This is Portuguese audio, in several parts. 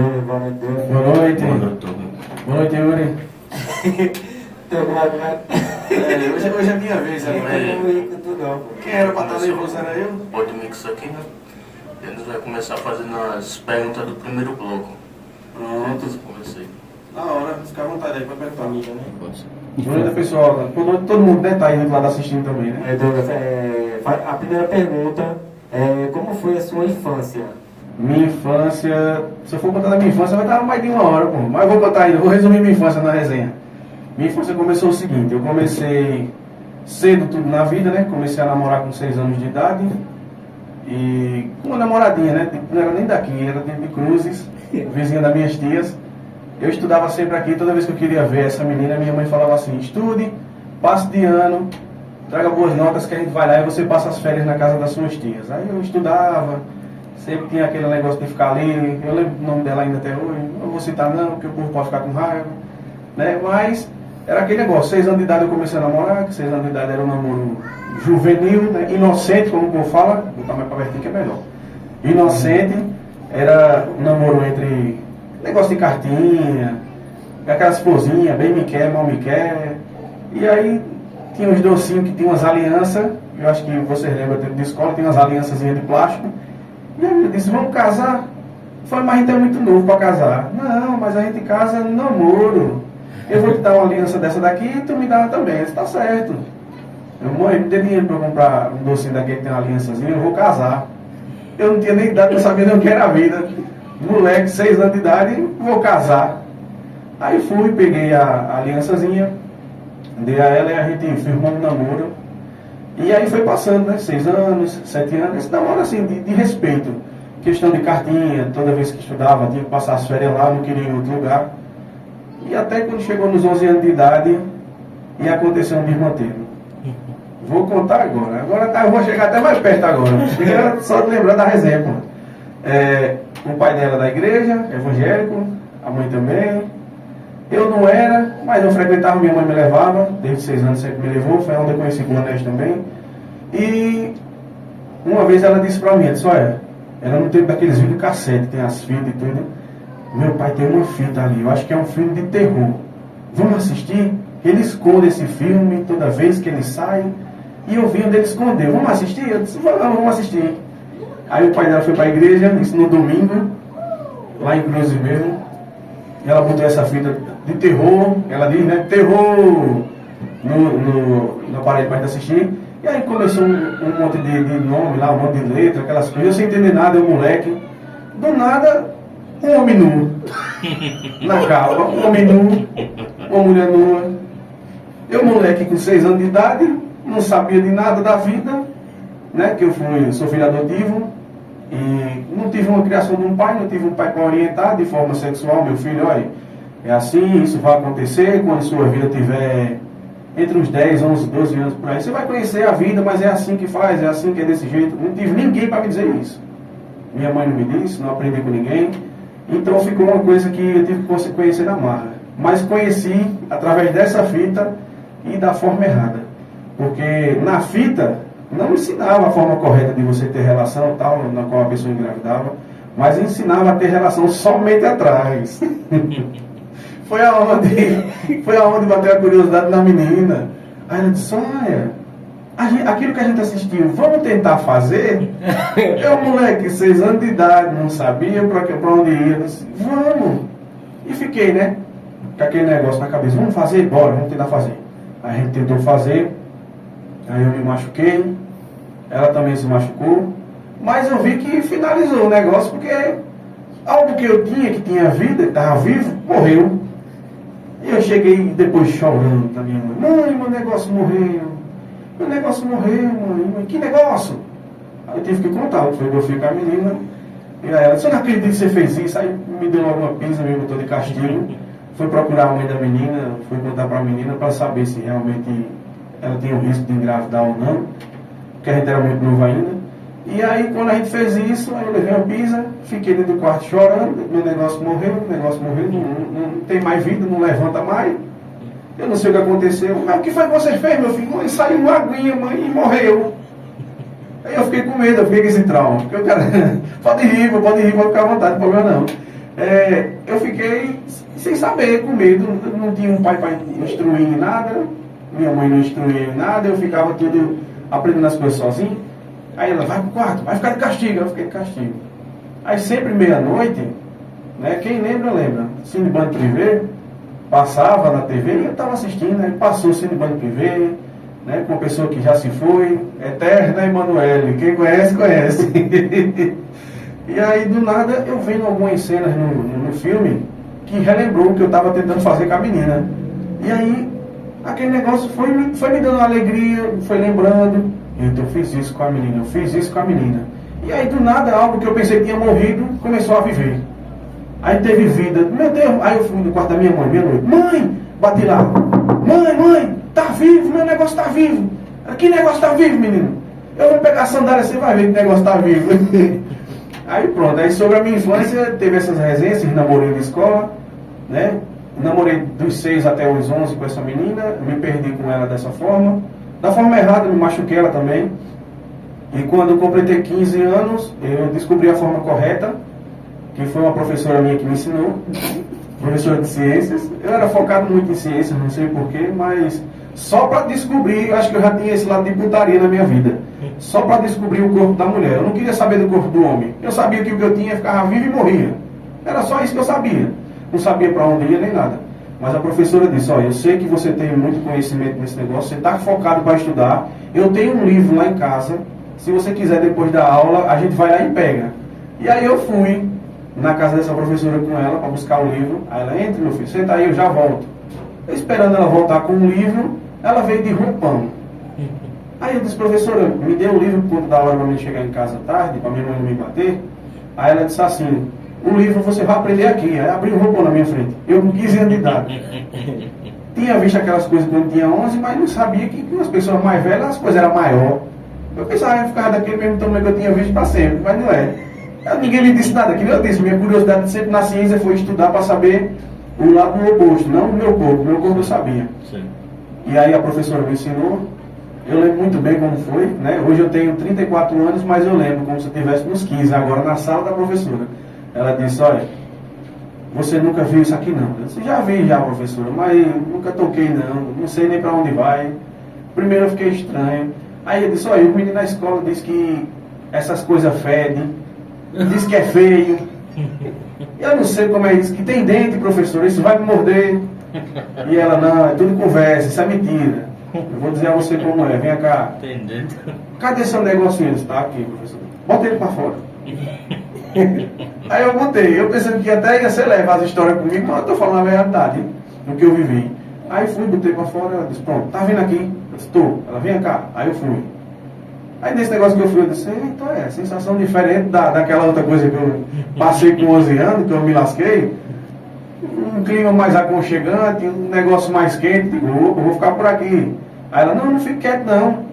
boa noite. Boa noite. Boa noite, Tom. Boa noite, Yuri. Hoje é minha vez, né? Quem era pra estar nervoso era eu? Pode mixar aqui, né? E a gente vai começar fazendo as perguntas do primeiro bloco. Pronto. Comecei. Na hora, fica à vontade aí pra perguntar. Pode ser. Boa noite, pessoal. Boa noite, todo mundo, né? Tá aí do lado assistindo também, né? Douglas, a primeira pergunta é como foi a sua infância? Minha infância, se eu for contar da minha infância, vai dar mais de 1 hora, pô. Mas eu vou contar ainda, vou resumir minha infância na resenha. Minha infância começou o seguinte, eu comecei cedo tudo na vida, né? Comecei a namorar com 6 anos de idade. E com uma namoradinha, né? Não era nem daqui, era de Cruzes, vizinha das minhas tias. Eu estudava sempre aqui, toda vez que eu queria ver essa menina, minha mãe falava assim, estude, passe de ano, traga boas notas que a gente vai lá e você passa as férias na casa das suas tias. Aí eu estudava, sempre tinha aquele negócio de ficar ali, eu lembro o nome dela ainda até hoje, não vou citar não, porque o povo pode ficar com raiva, né? Mas era aquele negócio, 6 anos de idade eu comecei a namorar, que 6 anos de idade era um namoro juvenil, né? Inocente, como o povo fala, vou botar mais pra pertinho que é melhor. Inocente, era um namoro entre negócio de cartinha, aquelas florzinhas, bem me quer, mal me quer. E aí tinha uns docinhos que tinham umas alianças, eu acho que vocês lembram do tempo de escola, tinha umas aliançazinhas de plástico. E aí eu disse, vamos casar? Foi, mas a gente é muito novo para casar. Não, mas a gente casa no namoro. Eu vou te dar uma aliança dessa daqui e tu me dá uma também. Eu disse, tá certo. Eu morri, não tem dinheiro para comprar um docinho daqui que tem uma aliançazinha, eu vou casar. Eu não tinha nem idade, não sabia nem o que era a vida. Moleque, 6 anos de idade, vou casar. Aí fui, peguei a aliançazinha, dei a ela e a gente firmou um namoro. E aí foi passando, né? 6 anos, 7 anos, esse namoro assim, de respeito. Questão de cartinha, toda vez que estudava, tinha que passar as férias lá, não queria ir em outro lugar. E até quando chegou nos 11 anos de idade, ia acontecer um desmantelo. Vou contar agora. Agora eu vou chegar até mais perto agora. Fica só de lembrar da resenha, pô. O pai dela da igreja, evangélico, a mãe também. Eu não era, mas eu frequentava, minha mãe me levava, desde 6 anos sempre me levou, foi onde eu conheci o Bonés também. E uma vez ela disse pra mim, ela disse, olha, era no tempo daqueles vídeos cassete, tem as fitas e tudo. Meu pai tem uma fita ali, eu acho que é um filme de terror. Vamos assistir? Ele esconde esse filme toda vez que ele sai. E eu vi onde ele escondeu. Vamos assistir? Eu disse, vamos assistir. Aí o pai dela foi para a igreja, isso no domingo, lá em Cruzes mesmo. Ela botou essa fita de terror, ela diz, né? Terror no aparelho para assistir. E aí começou um monte de nome lá, um monte de letra, aquelas coisas. Eu sem entender nada, eu moleque. Do nada, um homem nu. Na capa, um homem nu, uma mulher nua. Eu moleque com 6 anos de idade, não sabia de nada da vida, né? Que eu sou filho adotivo. E não tive uma criação de um pai, não tive um pai para orientar de forma sexual, meu filho, olha, é assim, isso vai acontecer, quando sua vida tiver entre os 10, 11, 12 anos por aí, você vai conhecer a vida, mas é assim que faz, é assim que é desse jeito. Não tive ninguém para me dizer isso. Minha mãe não me disse, não aprendi com ninguém, então ficou uma coisa que eu tive que conhecer na marra. Mas conheci através dessa fita e da forma errada, porque na fita não ensinava a forma correta de você ter relação tal, na qual a pessoa engravidava, mas ensinava a ter relação somente atrás. Foi aonde bateu a curiosidade na menina. Aí ela disse, olha, aquilo que a gente assistiu, vamos tentar fazer? Eu, moleque, 6 anos de idade, não sabia para onde ia. Eu disse, vamos. E fiquei, né, com aquele negócio na cabeça, vamos fazer? Bora, vamos tentar fazer. Aí a gente tentou fazer, aí eu me machuquei, ela também se machucou, mas eu vi que finalizou o negócio, porque algo que eu tinha, que tinha vida, que estava vivo, morreu. E eu cheguei depois chorando da minha mãe, mãe, meu negócio morreu, mãe, que negócio? Aí eu tive que contar o que foi que eu fui com a menina, e aí ela disse, eu não acredito que você fez isso, aí me deu logo uma pisa, me botou de castigo. Fui procurar a mãe da menina, fui contar para a menina para saber se realmente ela tinha o risco de engravidar ou não, porque a gente era muito novo ainda. E aí quando a gente fez isso, aí eu levei uma pisa, fiquei dentro do quarto chorando, meu negócio morreu, não tem mais vida, não levanta mais. Eu não sei o que aconteceu. Mas o que foi que você fez, meu filho? Mãe, saiu uma aguinha, mãe, e morreu. Aí eu fiquei com medo, eu fiquei com esse trauma. Porque o cara, pode rir, pode ficar à vontade, não tem problema não. Eu fiquei sem saber, com medo, não tinha um pai para instruir em nada, minha mãe não instruía em nada, eu ficava tudo aprendendo as coisas sozinho. Aí ela, vai pro quarto, vai ficar de castigo, eu fiquei de castigo. Aí sempre meia-noite, né, quem lembra, lembra, Cine Band Privé, passava na TV e eu estava assistindo, aí passou o Cine Band Privé, né, com uma pessoa que já se foi, Eterna Emanuele, quem conhece, conhece. E aí, do nada, eu vendo algumas cenas no filme que relembrou o que eu estava tentando fazer com a menina. E aí, aquele negócio foi me dando alegria, foi lembrando. Então, eu fiz isso com a menina, eu fiz isso com a menina. E aí, do nada, algo que eu pensei que tinha morrido, começou a viver. Aí teve vida. Meu Deus, aí eu fui no quarto da minha mãe, meia-noite. Mãe, bati lá. Mãe, tá vivo, meu negócio tá vivo. Que negócio tá vivo, menino? Eu vou pegar a sandália, você vai ver que negócio tá vivo. Aí pronto, aí sobre a minha infância, teve essas resenhas, esses namorinhos de escola, né? Namorei dos 6 até os 11 com essa menina, me perdi com ela dessa forma. Da forma errada, me machuquei ela também. E quando eu completei 15 anos, eu descobri a forma correta, que foi uma professora minha que me ensinou, professora de ciências. Eu era focado muito em ciências, não sei porquê, mas só para descobrir, acho que eu já tinha esse lado de putaria na minha vida. Só para descobrir o corpo da mulher. Eu não queria saber do corpo do homem. Eu sabia que o que eu tinha ficava vivo e morria. Era só isso que eu sabia. Não sabia para onde ia nem nada. Mas a professora disse, olha, eu sei que você tem muito conhecimento nesse negócio, você está focado para estudar. Eu tenho um livro lá em casa. Se você quiser, depois da aula, a gente vai lá e pega. E aí eu fui na casa dessa professora com ela para buscar o livro. Aí ela, entra, meu filho, senta aí, eu já volto. Eu esperando ela voltar com o livro, ela veio de roupão. Aí eu disse, professora, me dê o livro quando dá hora para mim chegar em casa tarde, para minha mãe não me bater. Aí ela disse assim, o livro você vai aprender aqui. Aí abriu o roupão na minha frente. Eu com 15 anos de idade. Tinha visto aquelas coisas quando tinha 11, mas não sabia que com as pessoas mais velhas as coisas eram maiores. Eu pensava que ficava daquele mesmo tamanho que eu tinha visto para sempre, mas não é. Ninguém me disse nada, que eu disse, minha curiosidade sempre na ciência foi estudar para saber o lado oposto, não o meu corpo eu sabia. Sim. E aí a professora me ensinou, eu lembro muito bem como foi, né? Hoje eu tenho 34 anos, mas eu lembro como se eu estivesse nos 15, agora na sala da professora. Ela disse, olha, você nunca viu isso aqui não. Eu disse, já vi já, professora, mas nunca toquei não sei nem para onde vai. Primeiro eu fiquei estranho. Aí eu disse, olha, o menino na escola disse que essas coisas fedem, diz que é feio. Eu não sei como é isso, que tem dente, professor, isso vai me morder. E ela, não, é tudo conversa, isso é mentira. Eu vou dizer a você como é, vem cá. Tem dente. Cadê seu negocinho? Está aqui, professor. Bota ele para fora. Aí eu botei, eu pensando que até ia ser leve as histórias comigo, mas eu estou falando a verdade, do que eu vivi. Aí fui, botei para fora, ela disse, pronto, tá vindo aqui? Eu disse, estou. Ela, vem cá. Aí eu fui. Aí nesse negócio que eu fui, eu disse, então é, sensação diferente daquela outra coisa que eu passei com 11 anos, que eu me lasquei. Um clima mais aconchegante, um negócio mais quente, digo, eu vou ficar por aqui. Aí ela, não fique quieto não.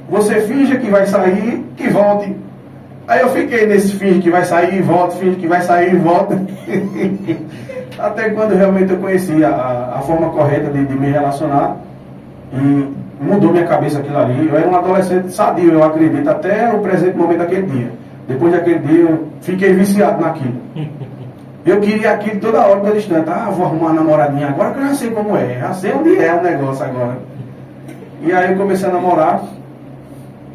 Você finge que vai sair, que volte. Aí eu fiquei nesse finge que vai sair e volta, finge que vai sair e volta. Até quando realmente eu conheci a forma correta de me relacionar. E mudou minha cabeça aquilo ali. Eu era um adolescente sadio, eu acredito, até o presente momento daquele dia. Depois daquele dia eu fiquei viciado naquilo. Eu queria aquilo toda hora, toda distante. Vou arrumar uma namoradinha agora que eu já sei como é. Já sei onde é o negócio agora. E aí eu comecei a namorar.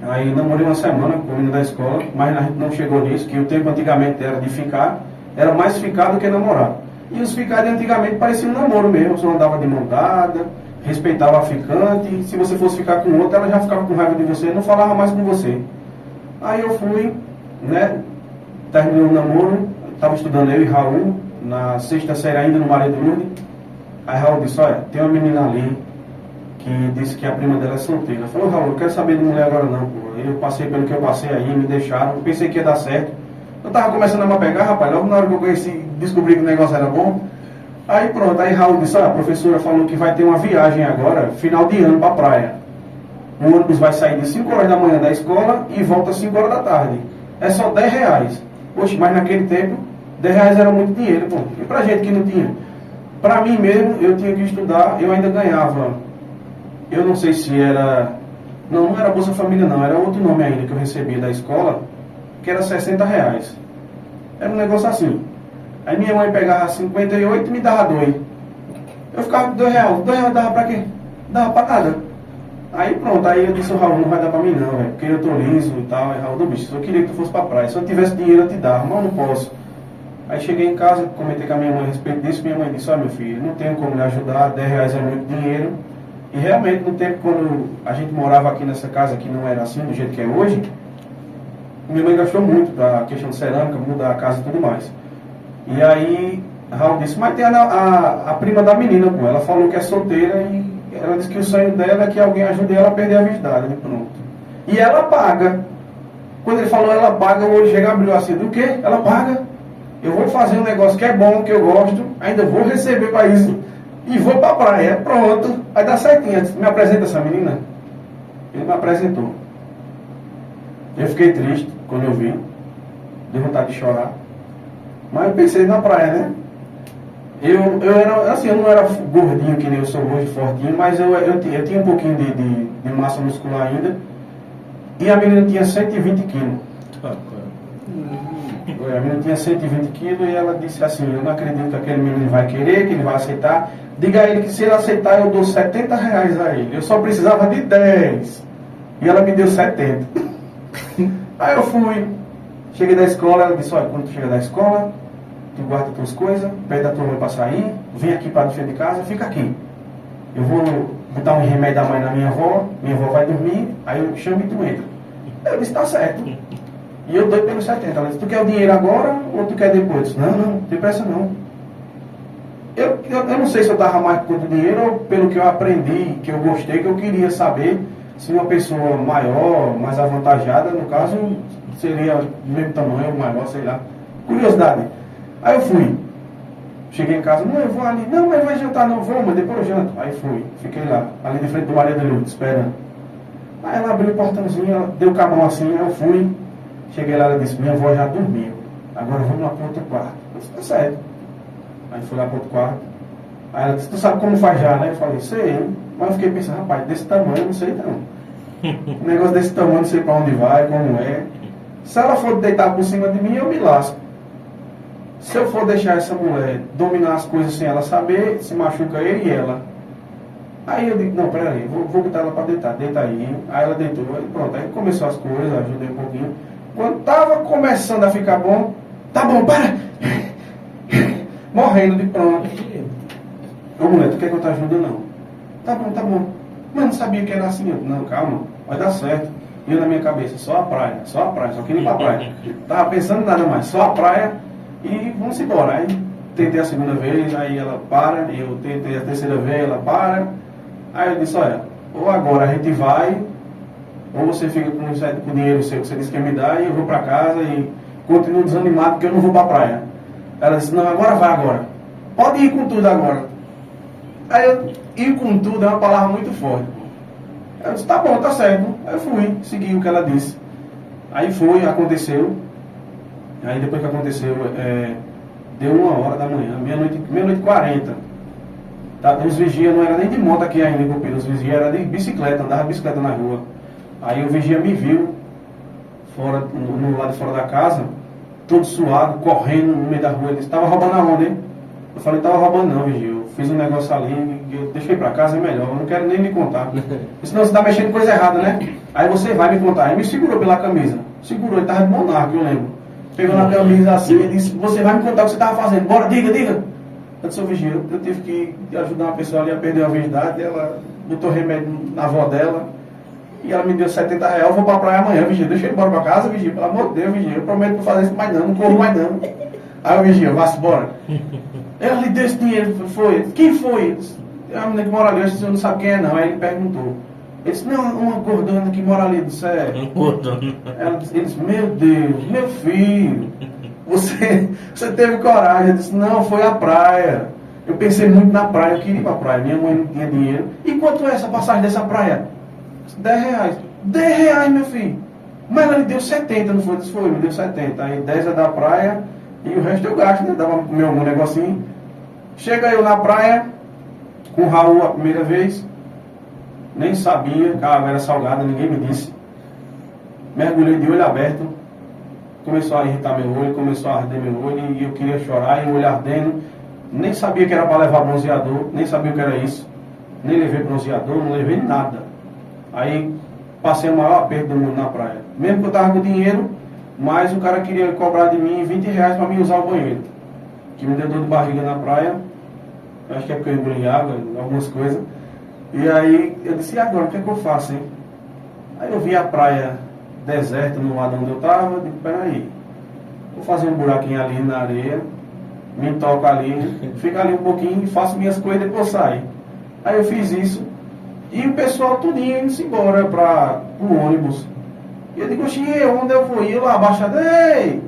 Aí namorei uma semana com a menina da escola, mas a gente não chegou nisso, que o tempo antigamente era de ficar, era mais ficar do que namorar. E os ficar de antigamente pareciam um namoro mesmo, você andava de mão dada, respeitava a ficante, se você fosse ficar com outra, ela já ficava com raiva de você, não falava mais com você. Aí eu fui, né, terminei o namoro, estava estudando eu e Raul, na 6ª série ainda no Maria de Lourdes. Aí Raul disse, olha, tem uma menina ali, que disse que a prima dela é solteira. Eu falei, Raul, não quero saber de mulher agora não, pô. Eu passei pelo que eu passei aí, me deixaram, pensei que ia dar certo. Eu tava começando a me pegar, rapaz, logo na hora que eu conheci, descobri que o negócio era bom. Aí pronto, aí Raul disse, a professora falou que vai ter uma viagem agora, final de ano, pra praia. O ônibus vai sair de 5 horas da manhã da escola e volta às 5 horas da tarde. É só R$10. Poxa, mas naquele tempo, R$10 era muito dinheiro, pô. E pra gente que não tinha? Pra mim mesmo, eu tinha que estudar, eu ainda ganhava. Eu não sei se era... Não era Bolsa Família não, era outro nome ainda que eu recebia da escola, que era R$60. Era um negócio assim. Aí minha mãe pegava 58 e me dava 2. Eu ficava com R$2. R$2 dava pra quê? Dava pra nada. Aí pronto, aí eu disse, Raul, não vai dar pra mim não, velho, porque eu tô liso e tal. Aí Raul, do bicho, eu queria que tu fosse pra praia. Se eu tivesse dinheiro eu te dava, mas eu não posso. Aí cheguei em casa, comentei com a minha mãe a respeito disso, minha mãe disse, meu filho, não tenho como lhe ajudar, R$10 é muito dinheiro. E realmente no tempo quando a gente morava aqui nessa casa, que não era assim, do jeito que é hoje, minha mãe gastou muito pra questão de cerâmica, mudar a casa e tudo mais. E aí Raul disse, mas tem a prima da menina, pô, ela falou que é solteira e ela disse que o sonho dela é que alguém ajude ela a perder a virgindade, né? Pronto. E ela paga. Quando ele falou ela paga, o olho chega e abriu assim, do quê? Ela paga. Eu vou fazer um negócio que é bom, que eu gosto, ainda vou receber para isso e vou para a praia. Pronto. Aí dá certinho. Me apresenta essa menina. Ele me apresentou. Eu fiquei triste quando eu vi. Deu vontade de chorar. Mas eu pensei na praia, né? Eu era assim, eu não era gordinho que nem eu sou hoje, fortinho, mas eu tinha um pouquinho de massa muscular ainda. E a menina tinha 120 quilos. A menina tinha 120 quilos e ela disse assim, eu não acredito que aquele menino vai querer, que ele vai aceitar. Diga a ele que se ele aceitar eu dou R$70 a ele. Eu só precisava de 10. E ela me deu 70. Aí eu fui. Cheguei da escola, ela disse, olha, quando tu chega da escola, tu guarda tuas coisas, pede a tua mãe para sair, vem aqui para dentro de casa, fica aqui. Eu vou botar um remédio da mãe na minha avó vai dormir, aí eu chamo e tu entra. Eu disse, tá certo. E eu doido pelos 70. Ela disse, tu quer o dinheiro agora ou tu quer depois? Eu disse, não tem pressa não. Eu não sei se eu dava mais por conta do dinheiro ou pelo que eu aprendi, que eu gostei, que eu queria saber se uma pessoa maior, mais avantajada, no caso, seria do mesmo tamanho, maior, sei lá. Curiosidade. Aí eu fui. Cheguei em casa, não, eu vou ali. Não, mas vai jantar, não vou, mas depois eu janto. Aí fui. Fiquei lá, ali de frente do Maria de Lourdes, esperando. Aí ela abriu o portãozinho, ela deu o cabão assim, eu fui. Cheguei lá, ela disse, minha avó já dormiu. Agora vamos lá para o outro quarto. Eu disse, tá certo. Aí fui lá para o outro quarto. Aí ela disse, tu sabe como faz já, né? Eu falei, sei. Mas eu fiquei pensando, rapaz, desse tamanho eu não sei não. Um negócio desse tamanho, não sei para onde vai, como é. Se ela for deitar por cima de mim, eu me lasco. Se eu for deixar essa mulher dominar as coisas sem ela saber, se machuca ele e ela. Aí eu digo, não, peraí, vou botar ela para deitar, deita aí. Aí ela deitou, e pronto, aí começou as coisas, ajudei um pouquinho. Quando tava começando a ficar bom, tá bom, para! Morrendo de pronto. Ô mulher, tu quer que eu te ajude ou não? Tá bom. Mas não sabia que era assim. Não, calma, vai dar certo. E eu na minha cabeça, só a praia, só queria ir pra praia. Tava pensando nada mais, só a praia e vamos embora. Aí tentei a segunda vez, aí ela para, eu tentei a terceira vez, ela para. Aí eu disse, olha, ou agora a gente vai, ou você fica com o dinheiro seu que você disse que ia me dar e eu vou pra casa e continuo desanimado porque eu não vou pra praia. Ela disse, não, agora vai agora. Pode ir com tudo agora. Aí eu, ir com tudo é uma palavra muito forte. Eu disse, tá bom, tá certo. Aí eu fui, segui o que ela disse. Aí foi, aconteceu. Aí depois que aconteceu, deu 1h da manhã, meia-noite e 40. Tá, os vigias não era nem de moto aqui ainda em Cupira, os vigias era de bicicleta, andava de bicicleta na rua. Aí o vigia me viu, fora, no lado de fora da casa, todo suado, correndo no meio da rua. Ele disse, tava roubando aonde, hein? Eu falei, tava roubando não, vigia. Eu fiz um negócio ali, eu deixei pra casa, é melhor, eu não quero nem me contar. Senão você tá mexendo coisa errada, né? Aí você vai me contar. Aí me segurou pela camisa. Segurou, ele tava de monarca, eu lembro. Pegou na camisa assim e disse, você vai me contar o que você tava fazendo. Bora, diga. Eu disse, vigia, eu tive que ajudar uma pessoa ali a perder a virgindade. Ela botou remédio na avó dela. E ela me deu R$70, eu vou pra praia amanhã, vigia. Deixa eu ir embora pra casa, vigia. Pelo amor de Deus, vigia. Eu prometo não fazer isso mais não corro mais não. Aí o vigia, vá-se embora. Ela lhe deu esse dinheiro, foi. Quem foi? É uma menina que mora ali, eu disse, você não sabe quem é não. Aí ele perguntou. Ele disse, não, uma gordona que mora ali, disse, é. Ele disse, meu Deus, meu filho, você teve coragem. Eu disse, não, foi a praia. Eu pensei muito na praia, eu queria ir pra praia. Minha mãe não tinha dinheiro. E quanto é essa passagem dessa praia? R$10. R$10, meu filho. Mas ela lhe deu 70, não foi? Disse, foi, me deu 70. Aí 10 é da praia e o resto eu gasto, né? Dava pro meu negocinho. Chega eu na praia, com o Raul a primeira vez. Nem sabia que a água era salgada, ninguém me disse. Mergulhei de olho aberto. começou a irritar meu olho, começou a arder meu olho e eu queria chorar e o olho ardendo. Nem sabia que era para levar bronzeador, nem sabia o que era isso. Nem levei bronzeador, não levei nada. Aí passei o maior aperto do mundo na praia. Mesmo que eu estava com dinheiro, mas o cara queria cobrar de mim R$ 20 para mim usar o banheiro. Que me deu dor de barriga na praia. Acho que é porque eu engoli água, algumas coisas. E aí eu disse, e agora, o que é que eu faço, hein? Aí eu vi a praia deserta no lado onde eu estava, digo, peraí, vou fazer um buraquinho ali na areia, me toco ali, fico ali um pouquinho, faço minhas coisas e depois saio. Aí eu fiz isso, e o pessoal tudinho indo-se embora para o ônibus. E eu digo, oxi, onde eu vou ir? Lá, abaixado, ei!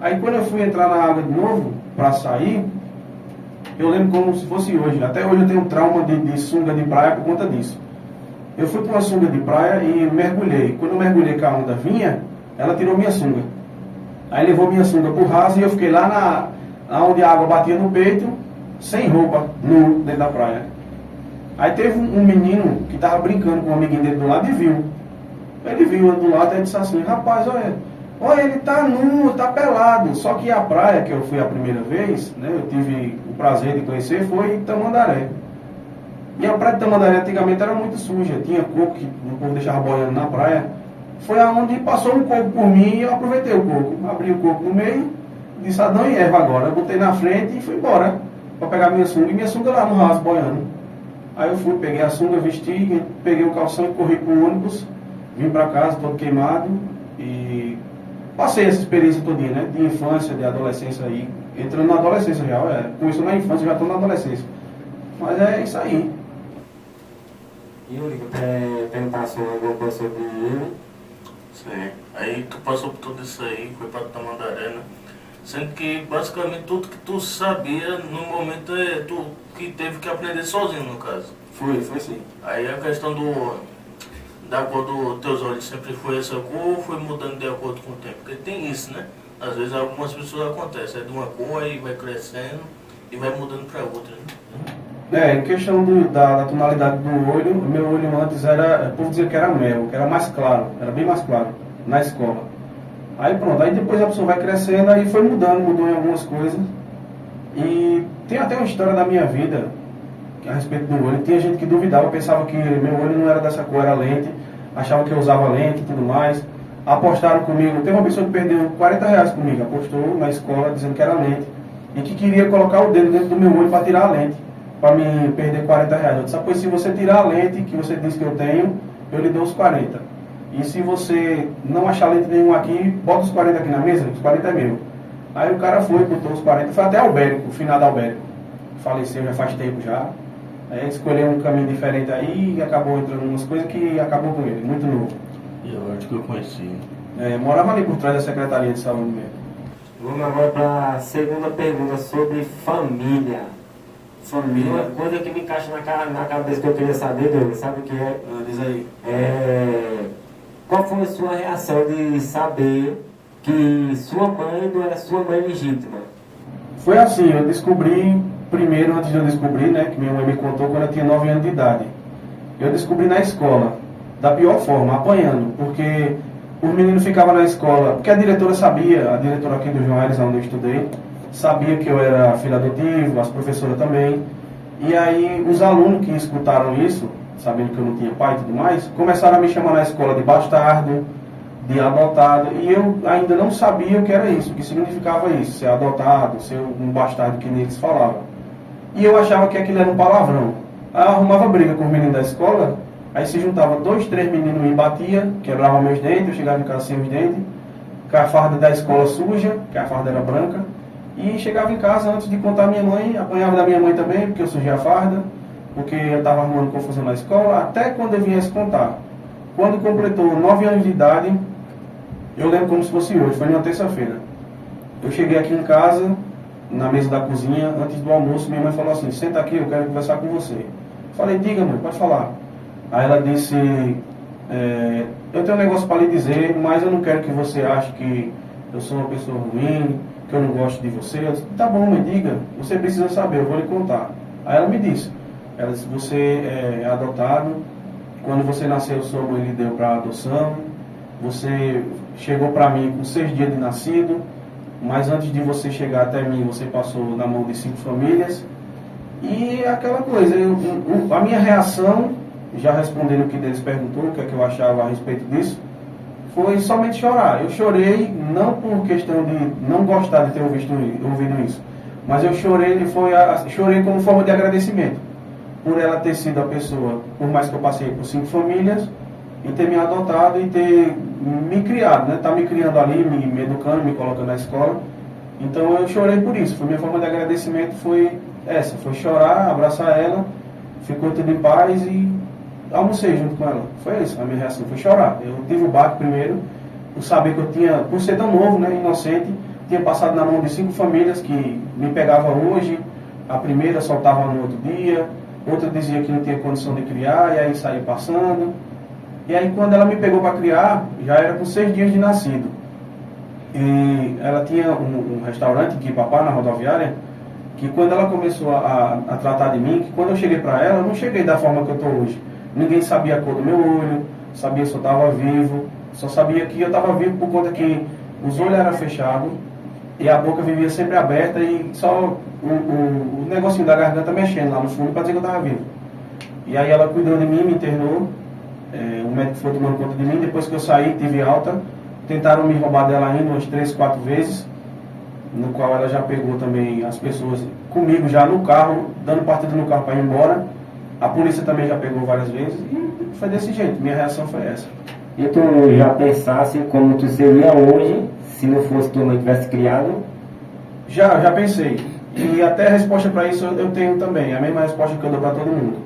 Aí quando eu fui entrar na água de novo, para sair, eu lembro como se fosse hoje. Até hoje eu tenho um trauma de sunga de praia por conta disso. Eu fui para uma sunga de praia e mergulhei. Quando eu mergulhei que a onda vinha, ela tirou minha sunga. Aí levou minha sunga pro raso e eu fiquei lá onde a água batia no peito, sem roupa, nu, dentro da praia. Aí teve um menino que estava brincando com um amiguinho dele do lado e viu. Ele viu do lado e disse assim, rapaz, olha, ele tá nu, tá pelado. Só que a praia que eu fui a primeira vez, né, eu tive o prazer de conhecer, foi Tamandaré. E a praia de Tamandaré antigamente era muito suja, tinha coco que o povo deixava boiando na praia. Foi aonde passou um coco por mim e eu aproveitei o coco. Abri o coco no meio, disse Adão e Eva agora. Eu botei na frente e fui embora para pegar minha sunga. E minha sunga lá no raso boiando. Aí eu fui, peguei a sunga, vesti, peguei o calção e corri pro ônibus. Vim para casa todo queimado e passei essa experiência todinha, né? De infância, de adolescência aí. Entrando na adolescência real, começou na infância, já estou na adolescência. Mas é isso aí. E o Lico, quer perguntar alguma coisa sobre ele? Sim. Aí tu passou por tudo isso aí, foi para Tamandaré, né? Sendo que basicamente tudo que tu sabia no momento tu que teve que aprender sozinho, no caso. Foi sim. Aí a questão da cor dos teus olhos sempre foi essa cor ou foi mudando de acordo com o tempo? Porque tem isso, né? Às vezes algumas pessoas acontecem, é de uma cor aí vai crescendo e vai mudando para outra, né? Em questão da tonalidade do olho, meu olho antes era, o povo dizia que era mel, que era mais claro, era bem mais claro, na escola. Aí pronto, aí depois a pessoa vai crescendo, aí foi mudou em algumas coisas. E tem até uma história da minha vida, a respeito do olho. Tinha gente que duvidava, pensava que meu olho não era dessa cor, era lente, achava que eu usava lente e tudo mais. Apostaram comigo, tem uma pessoa que perdeu R$ 40 comigo, apostou na escola dizendo que era lente. E que queria colocar o dedo dentro do meu olho para tirar a lente, para me perder R$ 40. Eu disse, pois se você tirar a lente que você disse que eu tenho, eu lhe dou os 40. E se você não achar lente nenhuma aqui, bota os 40 aqui na mesa, os 40 é meu. Aí o cara foi, botou os 40, foi até Albérico, o finado Albérico. Faleceu já faz tempo já. Aí escolheu um caminho diferente aí e acabou entrando em umas coisas que acabou com ele, muito novo. E eu acho que eu conheci. Morava ali por trás da Secretaria de Saúde mesmo. Vamos agora para a segunda pergunta sobre família. Uma coisa que me encaixa na cabeça que eu queria saber, Douglas, sabe o que é? Diz aí. Qual foi a sua reação de saber que sua mãe não era sua mãe legítima? Foi assim, eu descobri, primeiro, antes de eu descobrir, né, que minha mãe me contou quando eu tinha 9 anos de idade. Eu descobri na escola, da pior forma, apanhando, porque os meninos ficavam na escola, porque a diretora sabia, a diretora aqui do João Aires, onde eu estudei, sabia que eu era filho adotivo, as professoras também. E aí os alunos que escutaram isso, sabendo que eu não tinha pai e tudo mais, começaram a me chamar na escola de bastardo, de adotado, e eu ainda não sabia o que era isso, o que significava isso, ser adotado, ser um bastardo que neles falavam. E eu achava que aquilo era um palavrão. Aí eu arrumava briga com os meninos da escola, aí se juntava 2, 3 meninos e me batia, quebrava meus dentes, eu chegava em casa sem os dentes, com a farda da escola suja, que a farda era branca, e chegava em casa antes de contar a minha mãe, apanhava da minha mãe também, porque eu sujei a farda, porque eu estava arrumando confusão na escola, até quando eu viesse contar. Quando completou 9 anos de idade, eu lembro como se fosse hoje, foi numa terça-feira. Eu cheguei aqui em casa, na mesa da cozinha, antes do almoço, minha mãe falou assim, senta aqui, eu quero conversar com você. Falei, diga mãe, pode falar. Aí ela disse, eu tenho um negócio para lhe dizer, mas eu não quero que você ache que eu sou uma pessoa ruim, que eu não gosto de você. Eu disse, tá bom mãe, diga, você precisa saber, eu vou lhe contar. Aí ela me disse, você é adotado, quando você nasceu sua mãe lhe deu para adoção, você chegou para mim com 6 dias de nascido, mas antes de você chegar até mim, você passou na mão de 5 famílias. E aquela coisa, a minha reação, já respondendo o que eles perguntou, o que é que eu achava a respeito disso, foi somente chorar. Eu chorei não por questão de não gostar de ter ouvido isso, mas eu chorei, chorei como forma de agradecimento por ela ter sido a pessoa, por mais que eu passei por 5 famílias, e ter me adotado e ter me criado, né? Tá me criando ali, me educando, me colocando na escola. Então eu chorei por isso. Foi minha forma de agradecimento, foi essa, foi chorar, abraçar ela, ficou tudo em paz e almocei junto com ela. Foi isso, a minha reação foi chorar. Eu tive o baque primeiro, por saber que eu tinha, por ser tão novo, né, inocente, tinha passado na mão de 5 famílias que me pegavam hoje, a primeira soltava no outro dia, outra dizia que não tinha condição de criar, e aí saía passando. E aí quando ela me pegou para criar, já era com 6 dias de nascido. E ela tinha um restaurante aqui em Papá, na rodoviária, que quando ela começou a tratar de mim, que quando eu cheguei para ela, eu não cheguei da forma que eu estou hoje. Ninguém sabia a cor do meu olho, sabia se eu estava vivo, só sabia que eu estava vivo por conta que os olhos eram fechados e a boca vivia sempre aberta e só o negocinho da garganta mexendo lá no fundo para dizer que eu estava vivo. E aí ela cuidou de mim, me internou, o médico foi tomando conta de mim, depois que eu saí, tive alta, tentaram me roubar dela ainda umas 3, 4 vezes, no qual ela já pegou também as pessoas comigo já no carro, dando partida no carro para ir embora. A polícia também já pegou várias vezes e foi desse jeito, minha reação foi essa. E tu já pensasse como tu seria hoje, se não fosse tua mãe tivesse criado? Já pensei. E até a resposta para isso eu tenho também, a mesma resposta que eu dou para todo mundo.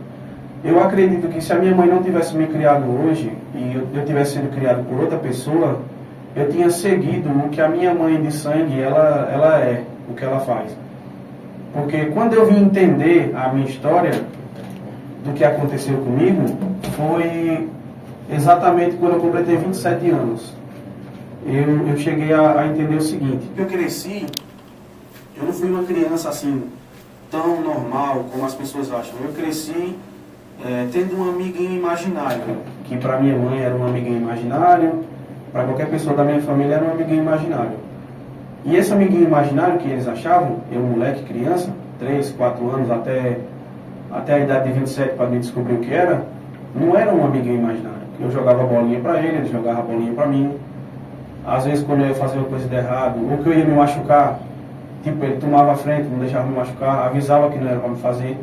Eu acredito que se a minha mãe não tivesse me criado hoje, e eu tivesse sido criado por outra pessoa, eu tinha seguido o que a minha mãe de sangue, ela é, o que ela faz. Porque quando eu vim entender a minha história, do que aconteceu comigo, foi exatamente quando eu completei 27 anos. Eu cheguei a entender o seguinte: eu cresci, eu não fui uma criança assim, tão normal como as pessoas acham. Eu cresci tendo um amiguinho imaginário. Que para minha mãe era um amiguinho imaginário, para qualquer pessoa da minha família era um amiguinho imaginário. E esse amiguinho imaginário que eles achavam, eu moleque, criança, 3, 4 anos, até a idade de 27 para mim descobrir o que era, não era um amiguinho imaginário. Eu jogava bolinha para ele jogava bolinha para mim. Às vezes quando eu ia fazer uma coisa de errado, ou que eu ia me machucar, tipo, ele tomava a frente, não deixava me machucar, avisava que não era para me fazer.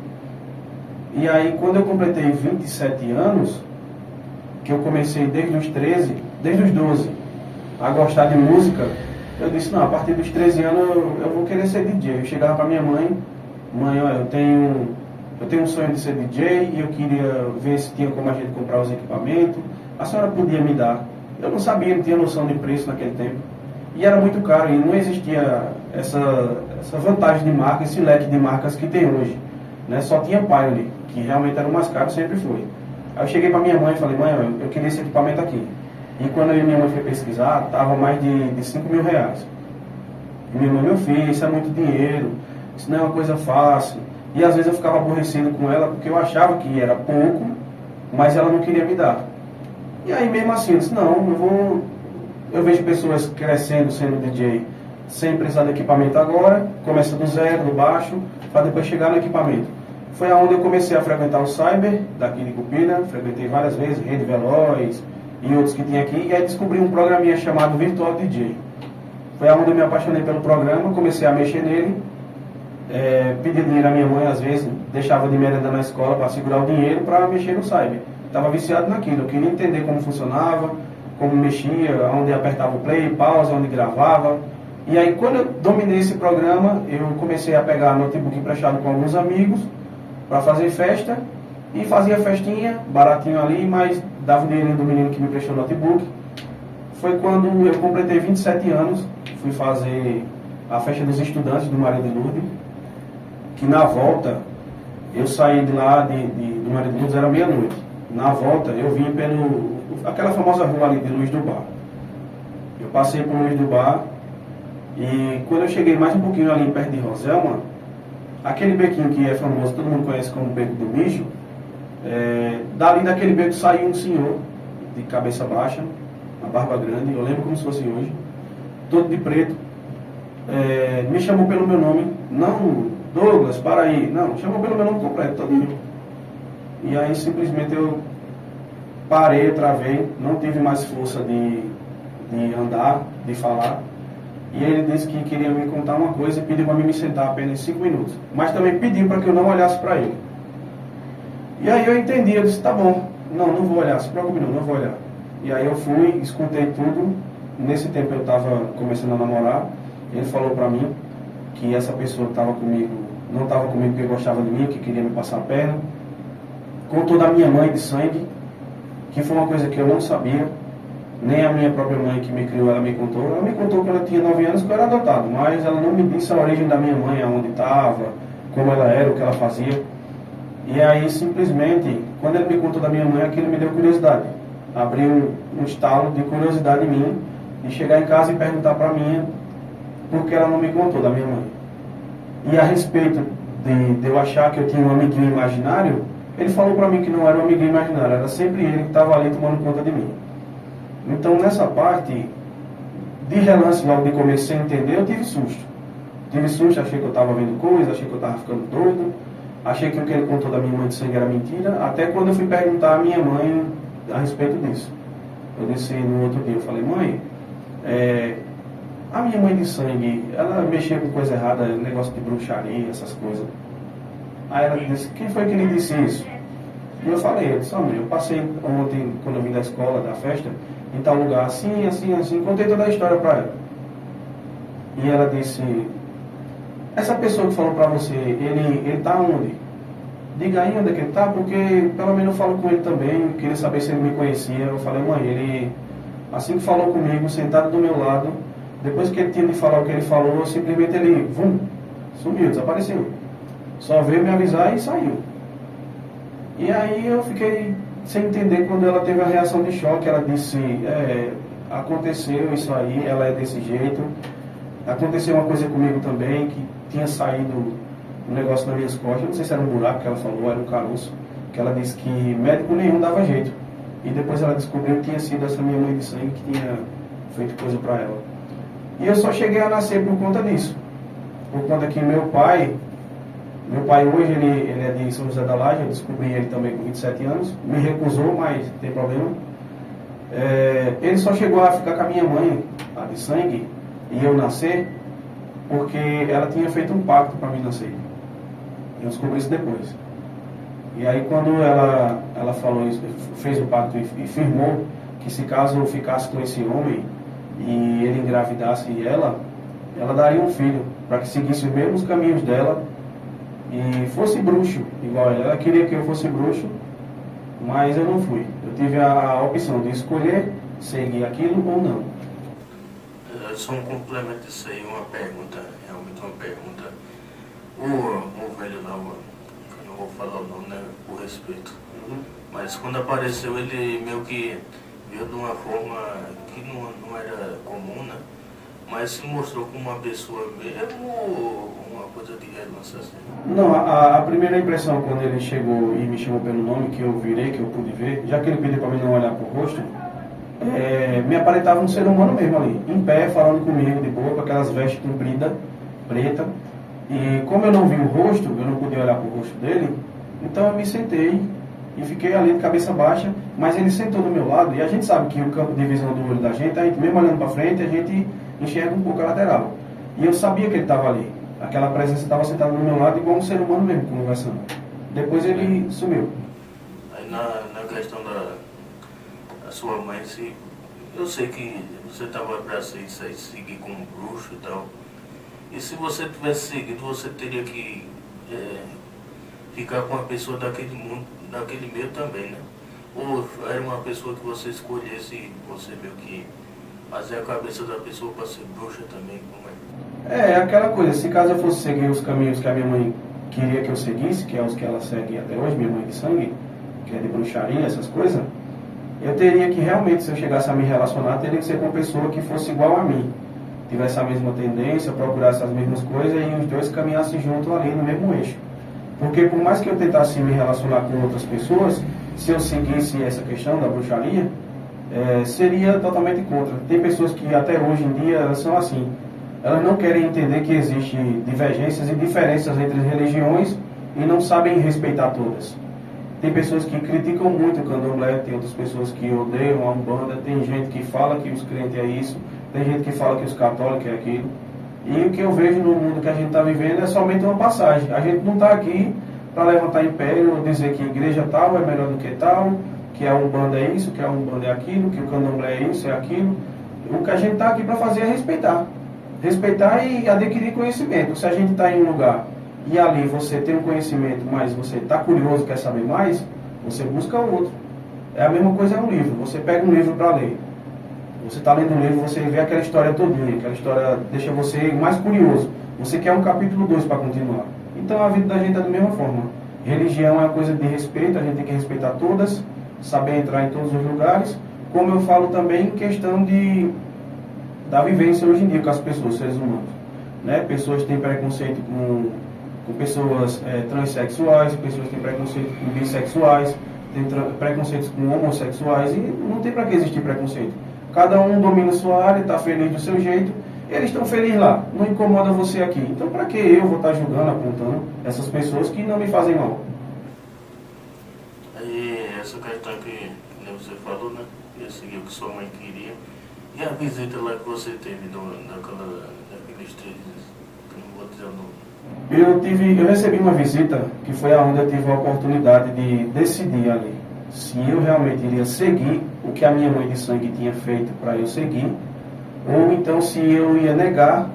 E aí quando eu completei 27 anos, que eu comecei desde os 13, desde os 12, a gostar de música, eu disse, não, a partir dos 13 anos eu vou querer ser DJ. Eu chegava para minha mãe, olha, eu tenho um sonho de ser DJ e eu queria ver se tinha como a gente comprar os equipamentos. A senhora podia me dar? Eu não sabia, não tinha noção de preço naquele tempo. E era muito caro e não existia essa vantagem de marca, esse leque de marcas que tem hoje. Né? Só tinha Pioneer, que realmente era o mais caro, sempre foi. Aí eu cheguei para minha mãe e falei, mãe, eu queria esse equipamento aqui. E quando eu e minha mãe foi pesquisar, estava mais de 5 mil reais. E minha mãe, meu filho, isso é muito dinheiro, isso não é uma coisa fácil. E às vezes eu ficava aborrecido com ela porque eu achava que era pouco, mas ela não queria me dar. E aí mesmo assim, eu disse, não, eu vejo pessoas crescendo sendo DJ sem precisar de equipamento agora, começa do zero, do baixo, para depois chegar no equipamento. Foi aonde eu comecei a frequentar o Cyber, daqui de Cupira, frequentei várias vezes, Rede Veloz e outros que tinha aqui, e aí descobri um programinha chamado Virtual DJ. Foi aonde eu me apaixonei pelo programa, comecei a mexer nele, pedi dinheiro à minha mãe, às vezes, deixava de merenda na escola para segurar o dinheiro para mexer no Cyber. Estava viciado naquilo, eu queria entender como funcionava, como mexia, onde apertava o play, pausa, onde gravava. E aí quando eu dominei esse programa, eu comecei a pegar notebook emprestado com alguns amigos para fazer festa, e fazia festinha, baratinho ali, mas dava o dinheirinho do menino que me prestou o notebook. Foi quando eu completei 27 anos, fui fazer a festa dos estudantes do Maria de Lourdes, que na volta, eu saí de lá do Maria de Lourdes, era meia-noite. Na volta, eu vim aquela famosa rua ali de Luz do Bar. Eu passei por Luz do Bar, e quando eu cheguei mais um pouquinho ali perto de Roselma, aquele bequinho que é famoso, todo mundo conhece como Beco do Bicho, dali daquele beco saiu um senhor, de cabeça baixa, a barba grande, eu lembro como se fosse hoje, todo de preto, me chamou pelo meu nome, não Douglas, para aí, não, chamou pelo meu nome completo, todinho. E aí simplesmente eu parei, travei, não tive mais força de andar, de falar. E ele disse que queria me contar uma coisa e pediu para mim me sentar apenas 5 minutos. Mas também pediu para que eu não olhasse para ele. E aí eu entendi, eu disse, tá bom, não vou olhar, se preocupe não vou olhar. E aí eu fui, escutei tudo. Nesse tempo eu estava começando a namorar. Ele falou para mim que essa pessoa que estava comigo, não estava comigo porque gostava de mim, que queria me passar a perna. Contou da minha mãe de sangue, que foi uma coisa que eu não sabia. Nem a minha própria mãe que me criou, ela me contou. Ela me contou que ela tinha 9 anos que eu era adotado, mas ela não me disse a origem da minha mãe, aonde estava, como ela era, o que ela fazia. E aí, simplesmente, quando ele me contou da minha mãe, aquilo me deu curiosidade. Abriu um estalo de curiosidade em mim, de chegar em casa e perguntar para mim por que ela não me contou da minha mãe. E a respeito de eu achar que eu tinha um amiguinho imaginário, ele falou para mim que não era um amiguinho imaginário, era sempre ele que estava ali tomando conta de mim. Então, nessa parte, de relance, logo de começo, sem entender, eu tive susto. Tive susto, achei que eu estava vendo coisa, achei que eu estava ficando doido, achei que o que ele contou da minha mãe de sangue era mentira, até quando eu fui perguntar à minha mãe a respeito disso. Eu disse no outro dia, eu falei, mãe, a minha mãe de sangue, ela mexia com coisa errada, negócio de bruxaria, essas coisas. Aí ela disse, quem foi que lhe disse isso? E eu falei, eu disse, mãe, eu passei ontem, quando eu vim da escola, da festa, em tal lugar, assim, assim, assim, contei toda a história para ela. E ela disse, essa pessoa que falou para você, ele tá onde? Diga aí onde é que ele tá, porque pelo menos eu falo com ele também, queria saber se ele me conhecia. Eu falei, mãe, ele, assim que falou comigo, sentado do meu lado, depois que ele tinha de falar o que ele falou, simplesmente ele, sumiu, desapareceu. Só veio me avisar e saiu. E aí eu fiquei sem entender quando ela teve a reação de choque. Ela disse, aconteceu isso aí, ela é desse jeito. Aconteceu uma coisa comigo também, que tinha saído um negócio nas minhas costas, não sei se era um buraco que ela falou, era um caroço, que ela disse que médico nenhum dava jeito. E depois ela descobriu que tinha sido essa minha mãe de sangue que tinha feito coisa para ela. E eu só cheguei a nascer por conta disso. Por conta que meu pai hoje, ele é de São José da Laje, eu descobri ele também com 27 anos, me recusou, mas não tem problema. Ele só chegou a ficar com a minha mãe, a de sangue, e eu nascer, porque ela tinha feito um pacto para mim nascer. Eu descobri isso depois. E aí quando ela falou isso, fez o pacto e firmou que se caso eu ficasse com esse homem e ele engravidasse ela daria um filho, para que seguisse os mesmos caminhos dela e fosse bruxo, igual ela. Ela queria que eu fosse bruxo, mas eu não fui. Eu tive a opção de escolher seguir aquilo ou não. Só um complemento disso aí, uma pergunta, realmente uma pergunta. O velho lá, eu não vou falar o nome, né, por respeito. Mas quando apareceu, ele meio que veio de uma forma que não era comum, né? Mas se mostrou como uma pessoa mesmo ou uma coisa de relance assim? Não, a primeira impressão quando ele chegou e me chamou pelo nome, que eu virei, que eu pude ver, já que ele pediu para mim não olhar pro rosto, me aparentava um ser humano mesmo ali, em pé, falando comigo de boa, com aquelas vestes compridas, preta. E como eu não vi o rosto, eu não podia olhar pro rosto dele, então eu me sentei e fiquei ali de cabeça baixa, mas ele sentou do meu lado, e a gente sabe que o campo de visão do olho da gente, a gente mesmo olhando para frente, a gente enxerga um pouco a lateral. E eu sabia que ele estava ali. Aquela presença estava sentada do meu lado igual um ser humano mesmo, conversando. Depois ele sumiu. Aí na questão da sua mãe, eu sei que você estava para seguir como bruxo e tal. E se você tivesse seguido, você teria que ficar com uma pessoa daquele mundo, daquele meio também, né? Ou era uma pessoa que você escolhesse e você meio que fazer a cabeça da pessoa para ser bruxa também, como é? É aquela coisa, se caso eu fosse seguir os caminhos que a minha mãe queria que eu seguisse, que é os que ela segue até hoje, minha mãe de sangue, que é de bruxaria, essas coisas, eu teria que realmente, se eu chegasse a me relacionar, teria que ser com uma pessoa que fosse igual a mim, tivesse a mesma tendência, procurasse as mesmas coisas e os dois caminhassem juntos ali no mesmo eixo. Porque por mais que eu tentasse me relacionar com outras pessoas, se eu seguisse essa questão da bruxaria, seria totalmente contra. Tem pessoas que até hoje em dia elas são assim. Elas não querem entender que existem divergências e diferenças entre religiões e não sabem respeitar todas. Tem pessoas que criticam muito o candomblé, tem outras pessoas que odeiam a Umbanda, tem gente que fala que os crentes é isso, tem gente que fala que os católicos é aquilo. E o que eu vejo no mundo que a gente está vivendo é somente uma passagem. A gente não está aqui para levantar império ou dizer que a igreja tal é melhor do que tal, que a Umbanda é isso, que a Umbanda é aquilo, que o candomblé é isso, é aquilo. O que a gente está aqui para fazer é respeitar. Respeitar e adquirir conhecimento. Se a gente está em um lugar e ali você tem um conhecimento, mas você está curioso, quer saber mais, você busca outro. É a mesma coisa no livro. Você pega um livro para ler. Você está lendo um livro, você vê aquela história todinha, aquela história deixa você mais curioso. Você quer um capítulo 2 para continuar. Então a vida da gente é da mesma forma. Religião é uma coisa de respeito, a gente tem que respeitar todas, saber entrar em todos os lugares. Como eu falo também em questão da vivência hoje em dia com as pessoas, seres humanos. Né? Pessoas têm preconceito com pessoas transexuais, pessoas têm preconceito com bissexuais, têm preconceitos com homossexuais, e não tem para que existir preconceito. Cada um domina a sua área, está feliz do seu jeito, e eles estão felizes lá, não incomoda você aqui. Então para que eu vou estar julgando, apontando essas pessoas que não me fazem mal? Aí essa questão que você falou, né? Ia seguir o que sua mãe queria. E a visita lá que você teve daqueles três, que não vou dizer o nome. Eu recebi uma visita que foi aonde eu tive a oportunidade de decidir ali se eu realmente iria seguir o que a minha mãe de sangue tinha feito para eu seguir, ou então se eu ia negar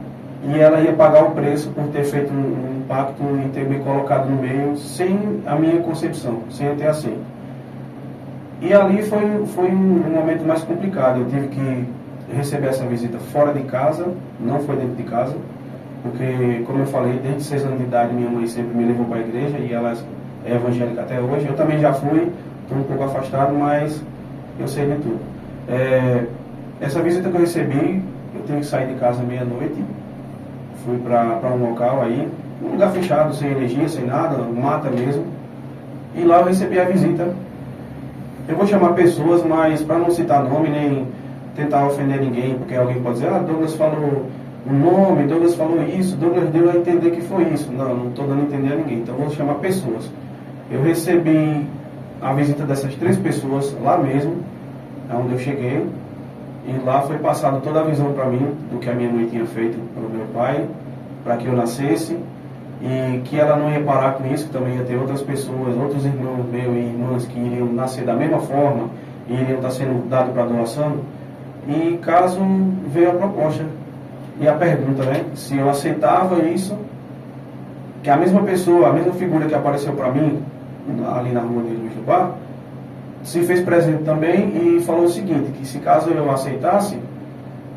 e ela ia pagar o preço por ter feito um pacto e ter me colocado no meio sem a minha concepção, sem eu ter aceito. E ali foi um momento mais complicado. Eu tive que receber essa visita fora de casa, não foi dentro de casa, porque, como eu falei, desde 6 anos de idade minha mãe sempre me levou para a igreja e ela é evangélica até hoje. Eu também já fui, estou um pouco afastado, mas eu sei de tudo. Essa visita que eu recebi, eu tive que sair de casa meia-noite, fui para um local aí, um lugar fechado, sem energia, sem nada, mata mesmo, e lá eu recebi a visita. Eu vou chamar pessoas, mas para não citar nome, nem tentar ofender ninguém, porque alguém pode dizer, Douglas falou o nome, Douglas falou isso, Douglas deu a entender que foi isso. Não estou dando a entender a ninguém, então vou chamar pessoas. Eu recebi a visita dessas 3 pessoas lá mesmo, onde eu cheguei, e lá foi passado toda a visão para mim do que a minha mãe tinha feito para o meu pai, para que eu nascesse, e que ela não ia parar com isso, que também ia ter outras pessoas, outros irmãos meus e irmãs que iriam nascer da mesma forma, e iriam estar sendo dados para doação. E caso veio a proposta e a pergunta, né, se eu aceitava isso, que a mesma pessoa, a mesma figura que apareceu para mim ali na rua de Luiz do Bar, se fez presente também e falou o seguinte, que se caso eu aceitasse,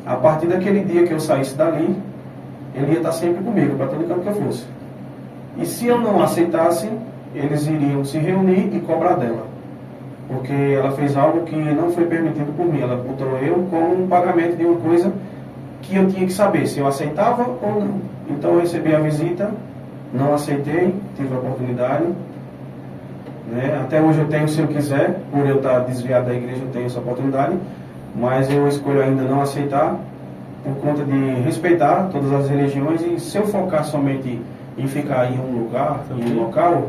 a partir daquele dia que eu saísse dali, ele ia estar sempre comigo, para todo canto que eu fosse. E se eu não aceitasse, eles iriam se reunir e cobrar dela. Porque ela fez algo que não foi permitido por mim. Ela botou eu como um pagamento de uma coisa que eu tinha que saber se eu aceitava ou não. Então eu recebi a visita, não aceitei, tive a oportunidade. Né? Até hoje eu tenho, se eu quiser, por eu estar desviado da igreja, eu tenho essa oportunidade. Mas eu escolho ainda não aceitar, por conta de respeitar todas as religiões. E se eu focar somente em ficar em um lugar, em um local,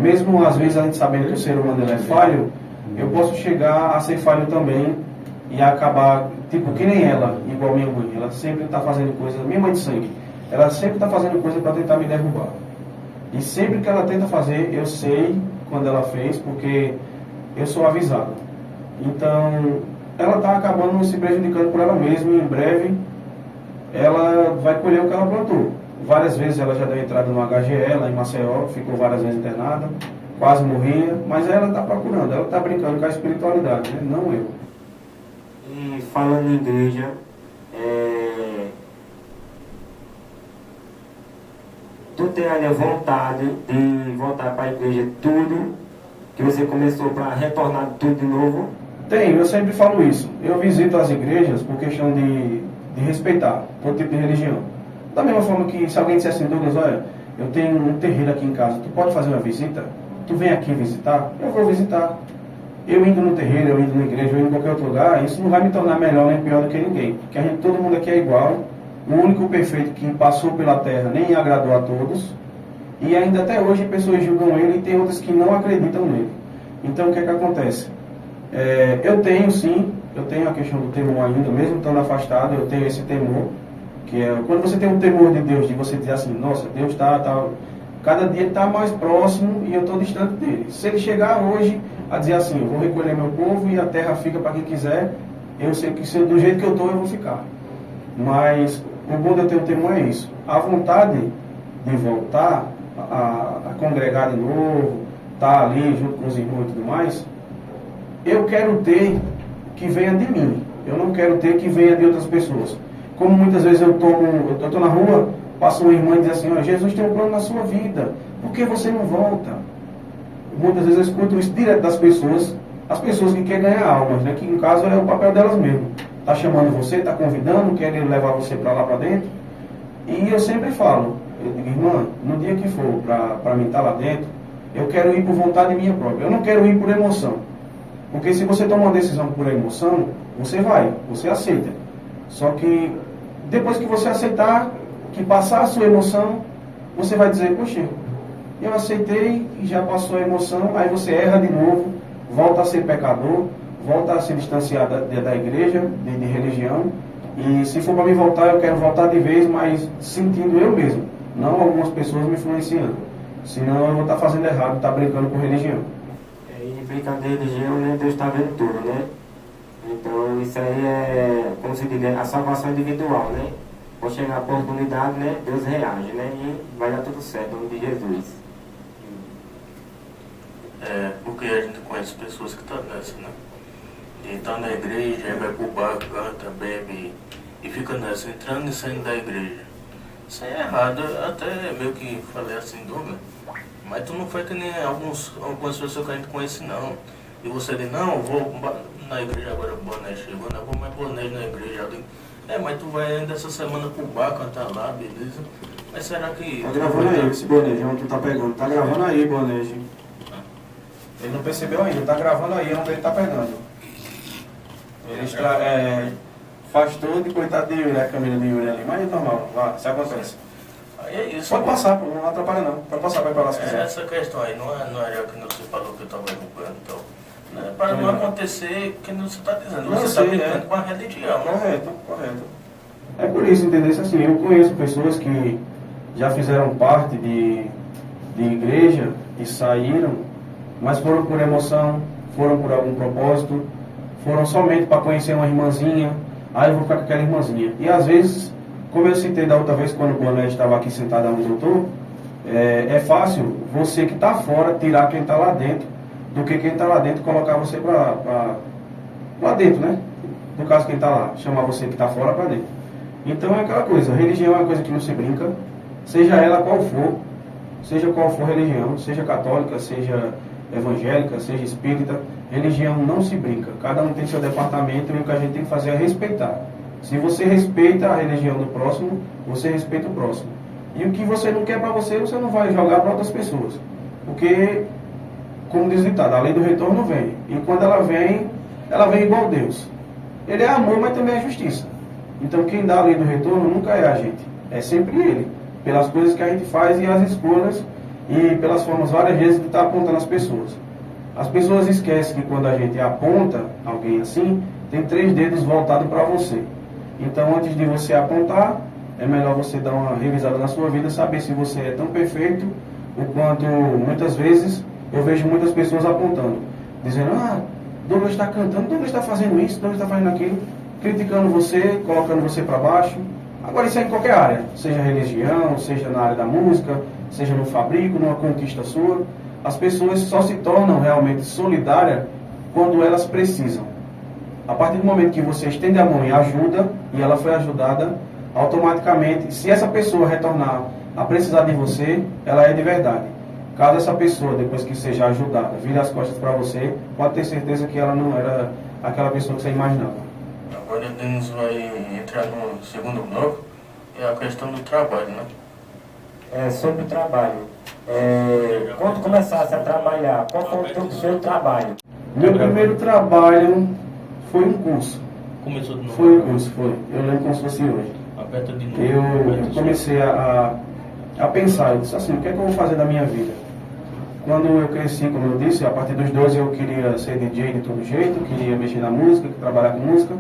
mesmo às vezes a gente sabendo que o ser humano ele é falho, eu posso chegar a ser falho também e acabar, tipo, que nem ela, igual minha mãe. Ela sempre está fazendo coisa, minha mãe de sangue, ela sempre está fazendo coisa para tentar me derrubar. E sempre que ela tenta fazer, eu sei quando ela fez, porque eu sou avisado. Então, ela está acabando se prejudicando por ela mesma e em breve ela vai colher o que ela plantou. Várias vezes ela já deu entrada no HGE, lá em Maceió, ficou várias vezes internada, quase morria, mas ela está procurando, ela está brincando com a espiritualidade, né? Não eu. E falando em igreja, tu tem ali a vontade de voltar para a igreja tudo que você começou para retornar tudo de novo? Tenho, eu sempre falo isso. Eu visito as igrejas por questão de respeitar todo tipo de religião. Da mesma forma que se alguém dissesse assim, Douglas, olha, eu tenho um terreiro aqui em casa, tu pode fazer uma visita? Tu vem aqui visitar? Eu vou visitar. Eu indo no terreiro, eu indo na igreja, eu indo em qualquer outro lugar, isso não vai me tornar melhor nem pior do que ninguém. Porque todo mundo aqui é igual. O único perfeito que passou pela terra nem agradou a todos. E ainda até hoje pessoas julgam ele e tem outras que não acreditam nele. Então o que é que acontece? Eu tenho a questão do temor ainda, mesmo estando afastado, eu tenho esse temor. Que é quando você tem um temor de Deus, de você dizer assim, nossa, Deus está cada dia está mais próximo e eu estou distante dele. Se ele chegar hoje a dizer assim, eu vou recolher meu povo e a terra fica para quem quiser, eu sei que do jeito que eu estou eu vou ficar. Mas o bom de eu ter um temor é isso. A vontade de voltar a congregar de novo, estar ali junto com os irmãos e tudo mais, eu quero ter que venha de mim. Eu não quero ter que venha de outras pessoas. Como muitas vezes eu estou na rua, passa uma irmã e diz assim, Jesus tem um plano na sua vida, por que você não volta? Muitas vezes eu escuto isso direto das pessoas, as pessoas que querem ganhar almas, né? Que no caso é o papel delas mesmo. Está chamando você, está convidando, querem levar você para lá para dentro. E eu sempre falo, eu digo, irmã, no dia que for para mim estar lá dentro, eu quero ir por vontade minha própria, eu não quero ir por emoção. Porque se você toma uma decisão por emoção, você vai, você aceita. Só que depois que você aceitar, que passar a sua emoção, você vai dizer, poxa, eu aceitei e já passou a emoção, aí você erra de novo, volta a ser pecador, volta a se distanciar da igreja, de religião, e se for para mim voltar, eu quero voltar de vez, mas sentindo eu mesmo, não algumas pessoas me influenciando. Senão eu vou estar fazendo errado, estar brincando com religião. E brincando de religião, né, Deus está vendo tudo, né? Então isso aí é, como se diz, a salvação individual, né? Quando chegar a oportunidade, né, Deus reage, né? E vai dar tudo certo, em nome de Jesus. Porque a gente conhece pessoas que estão nessa, né? E tá na igreja, aí vai pro bar, canta, bebe e fica nessa, entrando e saindo da igreja. Isso aí é errado, eu até meio que falei assim, Douglas, mas tu não foi que nem algumas pessoas que a gente conhece não. E você diz, não, eu vou na igreja agora, boné chegou, não vou mais boné na igreja. Eu digo, mas tu vai ainda essa semana pro bar cantar lá, beleza? Mas será que... Tá gravando aí esse boné, João, tu tá pegando. Tá gravando aí, boné, gente. Ele não percebeu ainda, tá gravando aí, onde ele tá pegando. Ele faz tudo e coitado de Yuri, a câmera de Yuri ali, mas é normal, lá, isso acontece. Aí é isso. Pode passar, pô, não atrapalha não. Pode passar, vai pra lá se quiser. Essa questão aí, não era que você falou que eu estava julgando, então. Para não acontecer o que você está dizendo, você está brincando com a religião. Correto, correto. É por isso, entendeu? Assim, eu conheço pessoas que já fizeram parte de igreja e saíram, mas foram por emoção, foram por algum propósito, foram somente para conhecer uma irmãzinha, aí eu vou ficar com aquela irmãzinha. E às vezes, como eu citei da outra vez, quando o Boné estava aqui sentado onde eu estou, é fácil você que está fora tirar quem está lá dentro, do que quem está lá dentro colocar você para lá dentro, né? No caso, quem está lá, chamar você que está fora para dentro. Então é aquela coisa, religião é uma coisa que não se brinca, seja ela qual for religião, seja católica, seja evangélica, seja espírita, religião não se brinca. Cada um tem seu departamento e o que a gente tem que fazer é respeitar. Se você respeita a religião do próximo, você respeita o próximo. E o que você não quer para você, você não vai jogar para outras pessoas. Porque, como diz o ditado, a lei do retorno vem. E quando ela vem igual Deus. Ele é amor, mas também é justiça. Então quem dá a lei do retorno nunca é a gente. É sempre ele. Pelas coisas que a gente faz e as escolhas e pelas formas várias vezes de estar apontando as pessoas. As pessoas esquecem que quando a gente aponta alguém assim, tem 3 dedos voltados para você. Então antes de você apontar, é melhor você dar uma revisada na sua vida, saber se você é tão perfeito, o quanto muitas vezes eu vejo muitas pessoas apontando, dizendo, Douglas está cantando, Douglas está fazendo isso, Douglas está fazendo aquilo, criticando você, colocando você para baixo. Agora isso é em qualquer área, seja religião, seja na área da música, seja no fabrico, numa conquista sua. As pessoas só se tornam realmente solidárias quando elas precisam. A partir do momento que você estende a mão e ajuda, e ela foi ajudada, automaticamente, se essa pessoa retornar a precisar de você, ela é de verdade. Caso essa pessoa, depois que seja ajudada, vire as costas para você, pode ter certeza que ela não era aquela pessoa que você imaginava. Agora a Denis vai entrar no segundo bloco, é a questão do trabalho, né? Sobre o trabalho. Quando começasse a trabalhar, qual foi o seu trabalho? Meu primeiro trabalho foi um curso. Começou de novo? Foi um curso, foi. Eu lembro como se fosse hoje. Aperta de novo. Eu comecei a pensar, eu disse assim, o que é que eu vou fazer da minha vida? Quando eu cresci, como eu disse, a partir dos 12 eu queria ser DJ de todo jeito, queria mexer na música, trabalhar com música.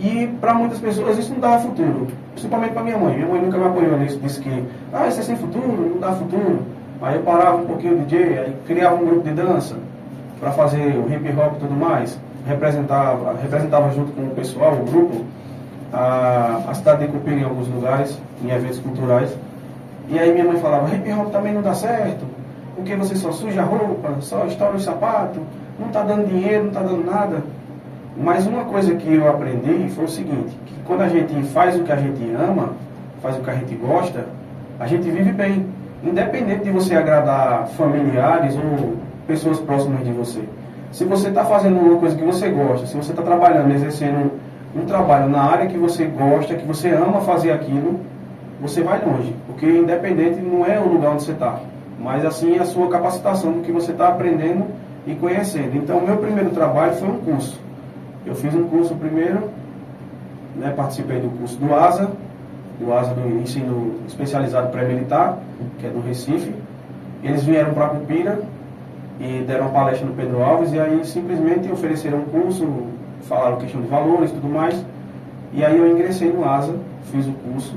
E para muitas pessoas isso não dava futuro, principalmente para minha mãe. Minha mãe nunca me apoiou nisso, disse que isso é sem futuro, não dá futuro. Aí eu parava um pouquinho de DJ, aí criava um grupo de dança para fazer o hip hop e tudo mais. Representava junto com o pessoal, o grupo, a cidade de Cupira em alguns lugares, em eventos culturais. E aí minha mãe falava, hip hop também não dá certo, porque você só suja a roupa, só estoura os sapatos, não está dando dinheiro, não está dando nada. Mas uma coisa que eu aprendi foi o seguinte, que quando a gente faz o que a gente ama, faz o que a gente gosta, a gente vive bem, independente de você agradar familiares ou pessoas próximas de você. Se você está fazendo uma coisa que você gosta, se você está trabalhando, exercendo um trabalho na área que você gosta, que você ama fazer aquilo, você vai longe, porque independente não é o lugar onde você está, mas assim a sua capacitação do que você está aprendendo e conhecendo. Então, o meu primeiro trabalho foi um curso. Eu fiz um curso primeiro, né, participei do curso do ASA do Ensino Especializado Pré-Militar, que é do Recife. Eles vieram para Cupira e deram uma palestra no Pedro Alves, e aí simplesmente ofereceram um curso, falaram questão de valores e tudo mais. E aí eu ingressei no ASA, fiz o curso,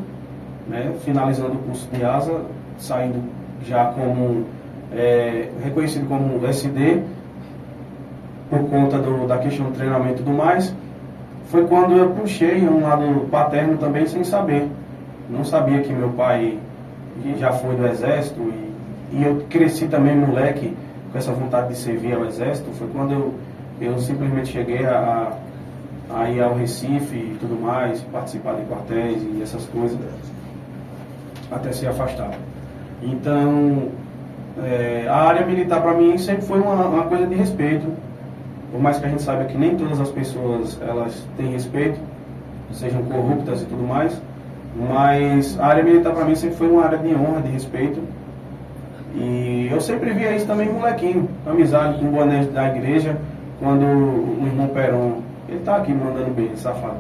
né, finalizando o curso de ASA, saindo já como reconhecido como SD, por conta da questão do treinamento e tudo mais. Foi quando eu puxei um lado paterno também sem saber. Não sabia que meu pai já foi do Exército e eu cresci também moleque com essa vontade de servir ao Exército. Foi quando eu simplesmente cheguei a ir ao Recife e tudo mais, participar de quartéis e essas coisas, até ser afastado. Então, a área militar para mim sempre foi uma coisa de respeito. Por mais que a gente saiba que nem todas as pessoas elas têm respeito, sejam corruptas e tudo mais, mas a área militar para mim sempre foi uma área de honra, de respeito. E eu sempre via isso também molequinho, amizade com o boné da igreja, quando o irmão Peron, ele tá aqui mandando bem, safado.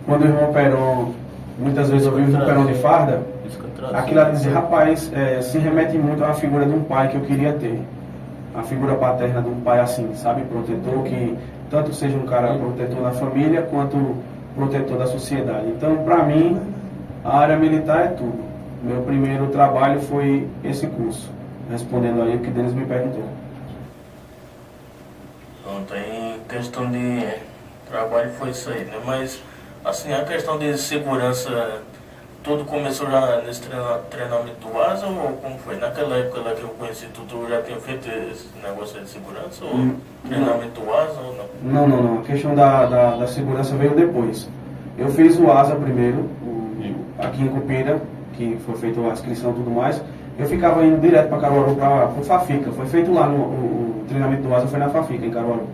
Quando o irmão Peron, muitas vezes eu vi o irmão Peron de farda, aquilo ali dizia, rapaz, se remete muito à figura de um pai que eu queria ter. A figura paterna de um pai assim, sabe, protetor, que tanto seja um cara protetor na família, quanto protetor da sociedade. Então, para mim, a área militar é tudo. Meu primeiro trabalho foi esse curso, respondendo aí o que Denis me perguntou. Pronto, aí questão de trabalho foi isso aí, né? Mas, assim, a questão de segurança, tudo começou já nesse treinamento do ASA ou como foi? Naquela época lá que eu conheci tu já tinha feito esse negócio de segurança ou treinamento do ASA ou não? Não. A questão da segurança veio depois. Eu fiz o ASA primeiro, aqui em Cupira, que foi feita a inscrição e tudo mais. Eu ficava indo direto para Caruaru, para o Fafica. Foi feito lá, o treinamento do ASA foi na Fafica, em Caruaru.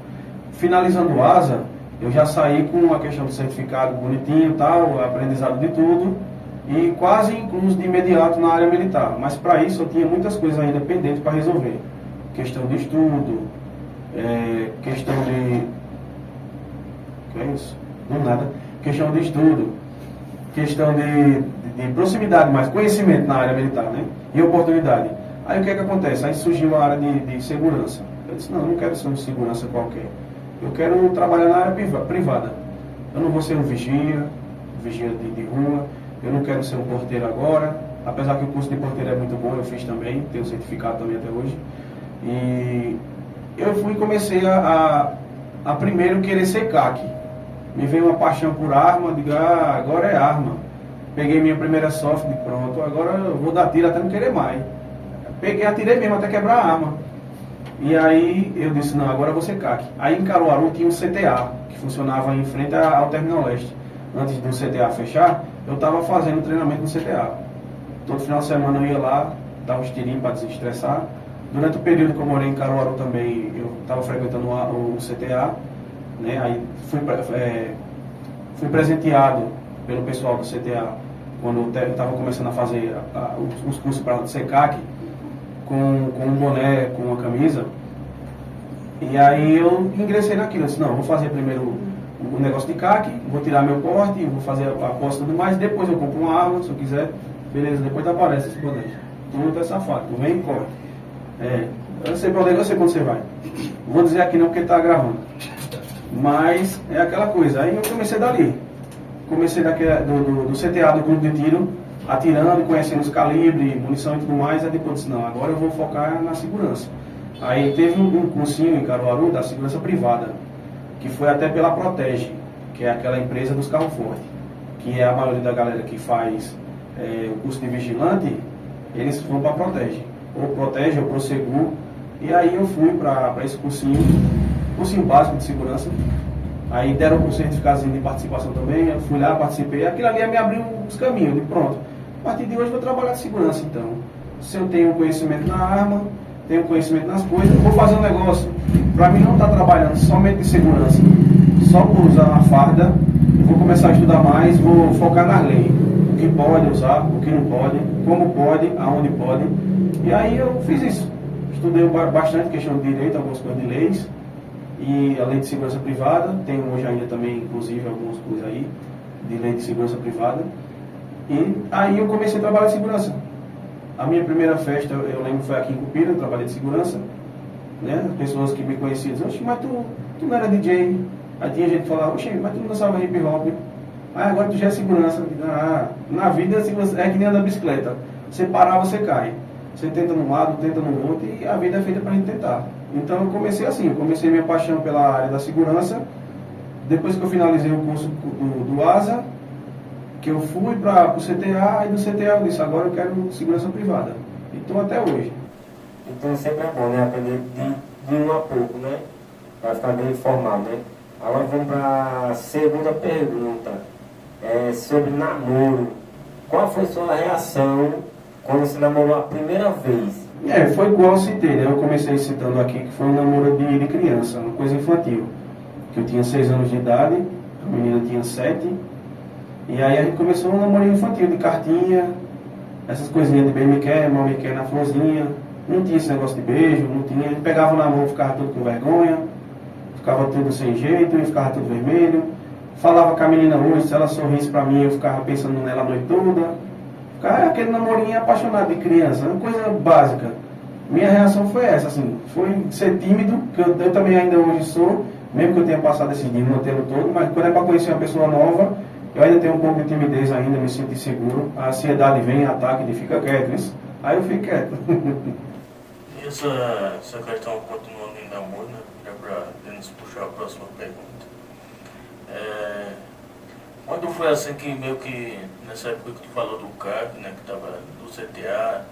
Finalizando o ASA, eu já saí com a questão do certificado bonitinho e tal, aprendizado de tudo. E quase incluso de imediato na área militar. Mas para isso eu tinha muitas coisas ainda pendentes para resolver. Questão de estudo, questão de... que é isso? Não, nada. Questão de estudo, questão de proximidade, mais conhecimento na área militar, né? E oportunidade. Aí o que é que acontece? Aí surgiu a área de segurança. Eu disse, não quero ser um segurança qualquer. Eu quero trabalhar na área privada. Eu não vou ser um vigia de rua. Eu não quero ser um porteiro agora, apesar que o curso de porteiro é muito bom, eu fiz também, tenho certificado também até hoje. E eu fui e comecei a primeiro querer ser CAC. Me veio uma paixão por arma, digo, agora é arma. Peguei minha primeira soft, pronto, agora eu vou dar tiro até não querer mais. Peguei, atirei mesmo até quebrar a arma. E aí eu disse, não, agora eu vou ser CAC. Aí em Caruaru tinha um CTA, que funcionava em frente ao Terminal Leste. Antes do CTA fechar, eu estava fazendo treinamento no CTA. Todo final de semana eu ia lá, dava uns tirinhos para desestressar. Durante o período que eu morei em Caruaru também, eu estava frequentando o CTA, né? Aí fui presenteado pelo pessoal do CTA, quando eu estava começando a fazer os cursos para ser CAC, com um boné, com uma camisa. E aí eu ingressei naquilo, eu disse, não, vou fazer primeiro o negócio de CAC, vou tirar meu porte, vou fazer a aposta e tudo mais, depois eu compro uma arma, se eu quiser, beleza, depois aparece esse poder. Tu é safado, tu vem e corre. Eu sei pra onde, eu sei quando você vai. Vou dizer aqui não porque ele tá gravando. Mas é aquela coisa, aí eu comecei dali. Comecei do CTA, do clube de tiro, atirando, conhecendo os calibres, munição e tudo mais, aí depois disse, não, agora eu vou focar na segurança. Aí teve um cursinho em Caruaru da segurança privada, que foi até pela Protege, que é aquela empresa dos carros fortes, que é a maioria da galera que faz o curso de vigilante, eles vão para a Protege, ou Protege ou Prosegur, e aí eu fui para esse cursinho básico de segurança, aí deram um certificadozinho de participação também, eu fui lá, participei, aquilo ali me abriu os caminhos, pronto, a partir de hoje eu vou trabalhar de segurança então, se eu tenho conhecimento na arma, tenho conhecimento nas coisas, vou fazer um negócio. Para mim não estar trabalhando somente de segurança, só por usar uma farda, vou começar a estudar mais, vou focar na lei. O que pode usar, o que não pode, como pode, aonde pode. E aí eu fiz isso. Estudei bastante questão de direito, algumas coisas de leis, e a lei de segurança privada, tenho hoje ainda também, inclusive, algumas coisas aí, de lei de segurança privada. E aí eu comecei a trabalhar de segurança. A minha primeira festa, eu lembro, foi aqui em Cupira, eu trabalhei de segurança, né? As pessoas que me conheciam diziam, oxe, mas tu não era DJ? Aí tinha gente que falava, oxe, mas tu não dançava hip hop? Ah, agora tu já é segurança. Na vida, segurança é que nem andar bicicleta. Você parar, você cai. Você tenta num lado, tenta no outro, e a vida é feita pra gente tentar. Então eu comecei assim, eu comecei minha paixão pela área da segurança. Depois que eu finalizei o curso do ASA, que eu fui para o CTA, e do CTA eu disse, agora eu quero segurança privada. E estou até hoje. Então sempre é bom, né? Aprender de um a pouco, né? Para ficar bem informado, né? Agora vamos para a segunda pergunta. Sobre namoro. Qual foi sua reação quando você namorou a primeira vez? Foi igual eu citei, né? Eu comecei citando aqui que foi um namoro de criança, uma coisa infantil. Que eu tinha 6 anos de idade, a menina tinha 7. E aí a gente começou um namorinho infantil, de cartinha, essas coisinhas de bem me quer, mal me quer na florzinha. Não tinha esse negócio de beijo, não tinha. A gente pegava na mão, ficava tudo com vergonha, ficava tudo sem jeito, e ficava tudo vermelho. Falava com a menina hoje, se ela sorrisse pra mim, eu ficava pensando nela a noite toda. Ficava aquele namorinho apaixonado de criança, uma coisa básica. Minha reação foi essa, assim, foi ser tímido, que eu também ainda hoje sou, mesmo que eu tenha passado esse dia mantendo todo, mas quando é pra conhecer uma pessoa nova, eu ainda tenho um pouco de timidez ainda, me sinto inseguro. A ansiedade vem, ataque, de fica quieto, isso. Aí eu fico quieto. E essa questão continuando em namoro, né? Já para Denis puxar a próxima pergunta. Quando foi assim que meio que, nessa época que tu falou do CAC, né? Que tava do CTA,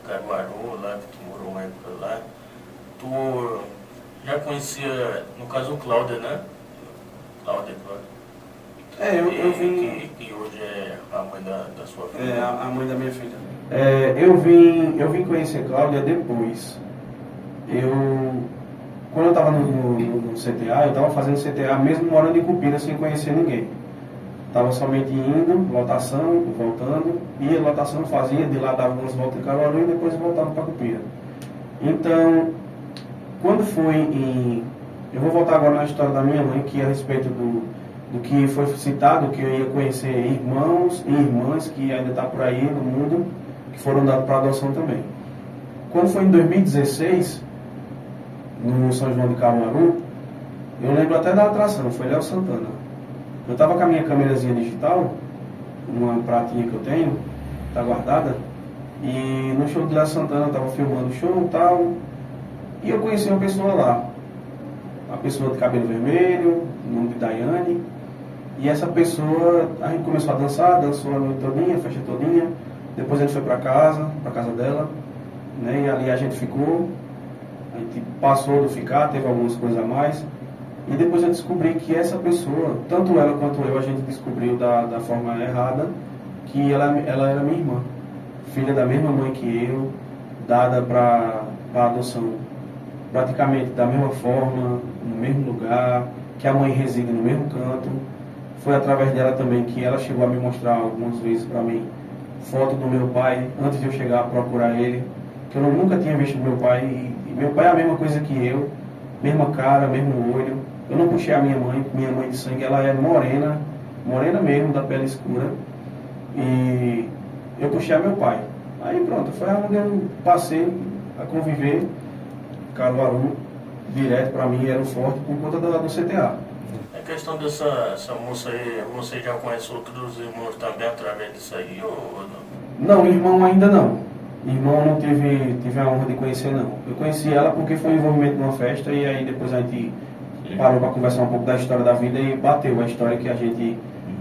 Caruaru, lá que tu morou uma época lá, tu já conhecia, no caso o Cláudia, né? Cláudia. Eu vim... Que hoje é a mãe da sua filha. A mãe da minha filha. Eu vim conhecer Cláudia depois. Quando eu estava no CTA, eu estava fazendo CTA mesmo morando em Cupira sem conhecer ninguém. Estava somente indo, lotação, voltando, ia lotação, fazia, de lá dava umas voltas em Caruaru e depois voltava para Cupira. Então, quando foi em... Eu vou voltar agora na história da minha mãe, que é a respeito do que foi citado, que eu ia conhecer irmãos e irmãs que ainda estão por aí no mundo, que foram dados para adoção também. Quando foi em 2016, no São João de Caruaru, eu lembro até da atração, foi Léo Santana. Eu estava com a minha câmerazinha digital, uma pratinha que eu tenho, está guardada, e no show de Léo Santana eu estava filmando o show e tal, e eu conheci uma pessoa lá, uma pessoa de cabelo vermelho, nome de Daiane. E essa pessoa, a gente começou a dançar, dançou a noite todinha, a festa todinha. Depois a gente foi pra casa dela, né? E ali a gente ficou, a gente passou do ficar, teve algumas coisas a mais. E depois eu descobri que essa pessoa, tanto ela quanto eu, a gente descobriu da forma errada, que ela era minha irmã. Filha da mesma mãe que eu, dada para adoção. Praticamente da mesma forma, no mesmo lugar, que a mãe reside no mesmo canto. Foi através dela também que ela chegou a me mostrar algumas vezes para mim foto do meu pai, antes de eu chegar a procurar ele, que eu nunca tinha visto meu pai, e meu pai é a mesma coisa que eu, mesma cara, mesmo olho. Eu não puxei a minha mãe de sangue, ela é morena, morena mesmo, da pele escura. E eu puxei a meu pai. Aí pronto, foi onde eu passei a conviver. Caruaru, direto para mim, era o forte por conta do CTA. A questão dessa essa moça aí, você já conhece outros irmãos também através disso aí ou não? Não, irmão ainda não. Irmão não tive a honra de conhecer não. Eu conheci ela porque foi um envolvimento numa festa e aí depois a gente parou para conversar um pouco da história da vida e bateu a história que a gente,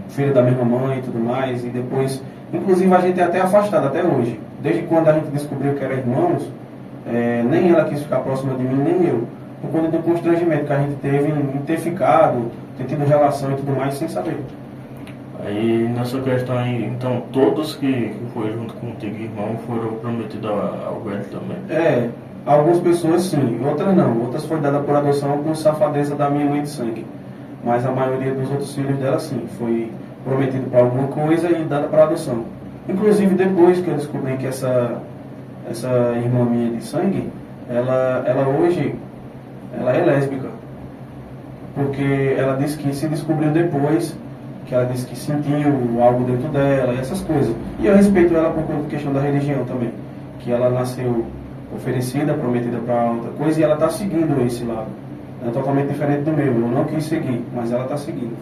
filho da mesma mãe e tudo mais, e depois, inclusive a gente é até afastado até hoje. Desde quando a gente descobriu que eram irmãos, nem ela quis ficar próxima de mim, nem eu. Por conta do constrangimento que a gente teve em ter ficado, ter tido relação e tudo mais, sem saber. Aí nessa questão aí, então todos que foram junto contigo, irmão, foram prometidos ao velho também? Algumas pessoas sim, outras não. Outras foi dada por adoção por safadeza da minha mãe de sangue. Mas a maioria dos outros filhos dela sim, foi prometido para alguma coisa e dada para adoção. Inclusive depois que eu descobri que essa irmã minha de sangue, ela hoje ela é lésbica. Porque ela disse que se descobriu depois, que ela disse que sentiu algo dentro dela e essas coisas. E eu respeito ela por conta da questão da religião também. Que ela nasceu oferecida, prometida para outra coisa e ela está seguindo esse lado. É totalmente diferente do meu. Eu não quis seguir, mas ela está seguindo.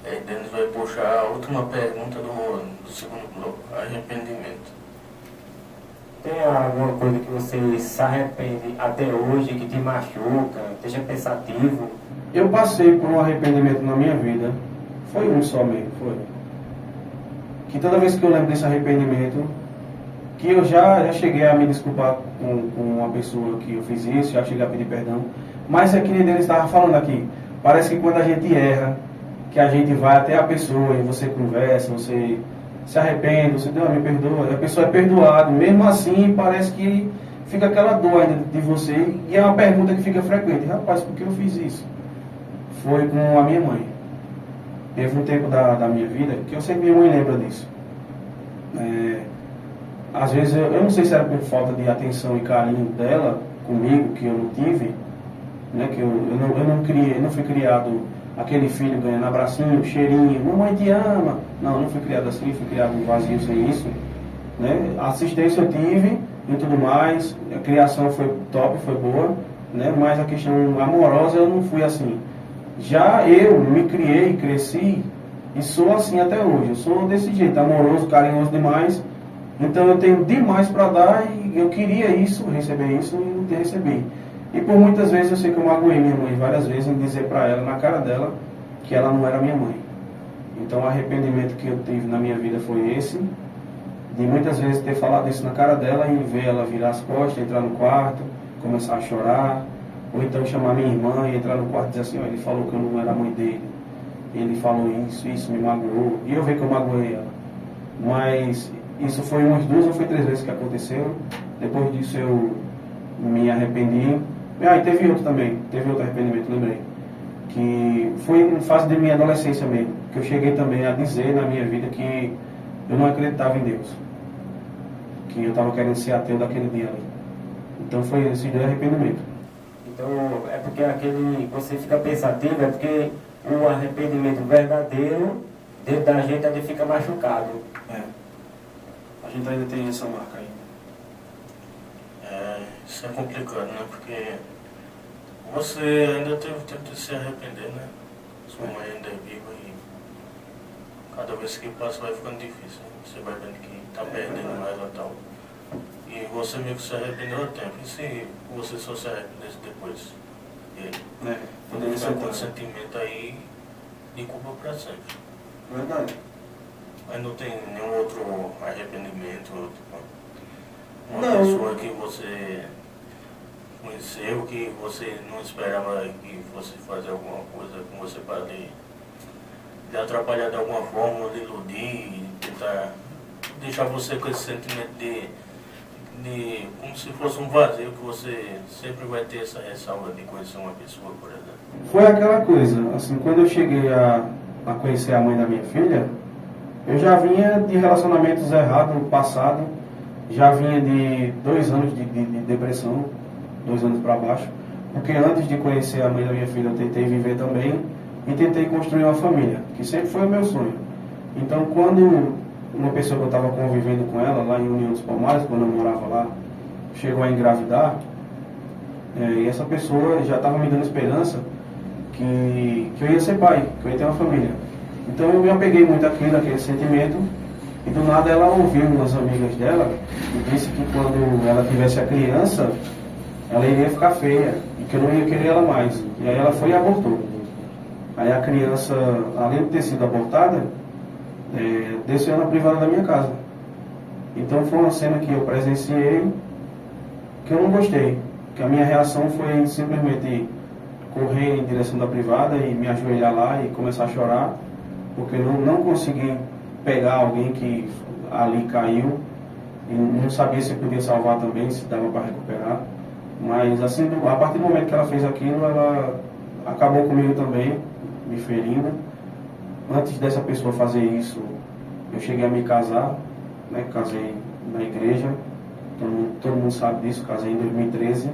Aí Denis vai puxar a última pergunta do segundo bloco, arrependimento. Tem alguma coisa que você se arrepende até hoje, que te machuca, esteja pensativo? Eu passei por um arrependimento na minha vida. Foi um só mesmo, foi. Que toda vez que eu lembro desse arrependimento, que eu já cheguei a me desculpar com uma pessoa que eu fiz isso, já cheguei a pedir perdão. Mas é que nem Denis estava falando aqui. Parece que quando a gente erra, que a gente vai até a pessoa e você conversa, você se arrepende, você me perdoa, a pessoa é perdoada. Mesmo assim, parece que fica aquela dor ainda de você. E é uma pergunta que fica frequente. Rapaz, por que eu fiz isso? Foi com a minha mãe. Teve um tempo da minha vida que eu sei que minha mãe lembra disso. Às vezes, eu não sei se era por falta de atenção e carinho dela comigo, que eu não tive, né, que eu não fui criado aquele filho ganhando abracinho, cheirinho, mamãe te ama. Não fui criado assim, fui criado vazio sem isso. Né? Assistência eu tive e tudo mais, a criação foi top, foi boa, né? Mas a questão amorosa eu não fui assim. Já eu me criei, cresci e sou assim até hoje. Eu sou desse jeito, amoroso, carinhoso demais. Então eu tenho demais para dar e eu queria isso, receber isso e não recebi. E por muitas vezes eu sei que eu magoei minha mãe várias vezes em dizer para ela, na cara dela, que ela não era minha mãe. Então o arrependimento que eu tive na minha vida foi esse, de muitas vezes ter falado isso na cara dela e ver ela virar as costas, entrar no quarto, começar a chorar, ou então chamar minha irmã e entrar no quarto e dizer assim, ele falou que eu não era a mãe dele, ele falou isso me magoou, e eu vi que eu magoei ela. Mas isso foi umas 2 ou 3 vezes que aconteceu, depois disso eu me arrependi. E teve outro também, teve outro arrependimento, lembrei. Que foi em fase de minha adolescência mesmo, que eu cheguei também a dizer na minha vida que eu não acreditava em Deus. Que eu estava querendo ser ateu daquele dia ali. Então foi esse de arrependimento. Então é porque você fica pensativo, é porque o arrependimento verdadeiro, dentro da gente, a gente fica machucado. A gente ainda tem essa marca aí. Isso é complicado, né? Porque você ainda teve tempo de se arrepender, né? Sua mãe ainda é viva e cada vez que passa vai ficando difícil. Né? Você vai vendo que está perdendo mais ou tal. E você meio que se arrependeu a tempo. E se você só se arrependesse depois dele? Poderia ser um sentimento aí de culpa para sempre. Verdade. Mas não tem nenhum outro arrependimento? Uma Não. pessoa que você conheceu, que você não esperava que fosse fazer alguma coisa com você para lhe atrapalhar de alguma forma, lhe iludir, tentar deixar você com esse sentimento de como se fosse um vazio, que você sempre vai ter essa ressalva de conhecer uma pessoa, por exemplo. Foi aquela coisa, assim, quando eu cheguei a conhecer a mãe da minha filha, eu já vinha de relacionamentos errados no passado, já vinha de 2 anos de depressão, 2 anos para baixo, porque antes de conhecer a mãe da minha filha, eu tentei viver também e tentei construir uma família, que sempre foi o meu sonho. Então, quando uma pessoa que eu estava convivendo com ela, lá em União dos Palmares, quando eu morava lá, chegou a engravidar, e essa pessoa já estava me dando esperança que eu ia ser pai, que eu ia ter uma família. Então eu me apeguei muito àquilo, àquele sentimento, e do nada ela ouviu umas amigas dela e disse que quando ela tivesse a criança, ela iria ficar feia e que eu não ia querer ela mais. E aí ela foi e abortou. Aí a criança, além de ter sido abortada, desceu na privada da minha casa. Então foi uma cena que eu presenciei que eu não gostei, que a minha reação foi simplesmente correr em direção da privada e me ajoelhar lá e começar a chorar, porque eu não consegui pegar alguém que ali caiu e não sabia se podia salvar também, se dava para recuperar. Mas assim, a partir do momento que ela fez aquilo, ela acabou comigo também, me ferindo. Antes dessa pessoa fazer isso, eu cheguei a me casar, né? Casei na igreja, todo mundo sabe disso, casei em 2013.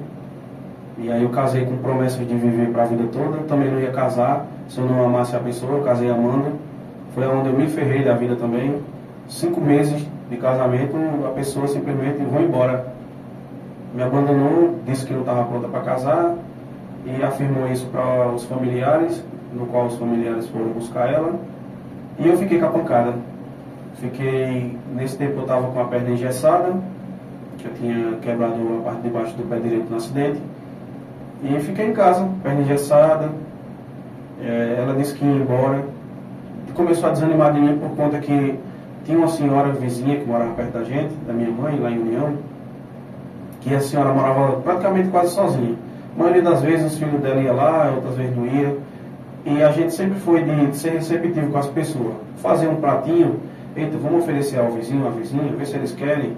E aí eu casei com promessas de viver para a vida toda. Também não ia casar se eu não amasse a pessoa, eu casei amando. Foi onde eu me ferrei da vida também. 5 meses de casamento, a pessoa simplesmente foi embora. Me abandonou, disse que não estava pronta para casar e afirmou isso para os familiares, no qual os familiares foram buscar ela. E eu fiquei com a pancada. Nesse tempo eu estava com a perna engessada, que eu tinha quebrado a parte de baixo do pé direito no acidente. E fiquei em casa, perna engessada. Ela disse que ia embora. Começou a desanimar de mim por conta que tinha uma senhora vizinha que morava perto da gente, da minha mãe, lá em União, que a senhora morava praticamente quase sozinha. A maioria das vezes os filhos dela iam lá, outras vezes não ia. E a gente sempre foi de ser receptivo com as pessoas. Fazer um pratinho, eita, vamos oferecer ao vizinho, à vizinha, ver se eles querem.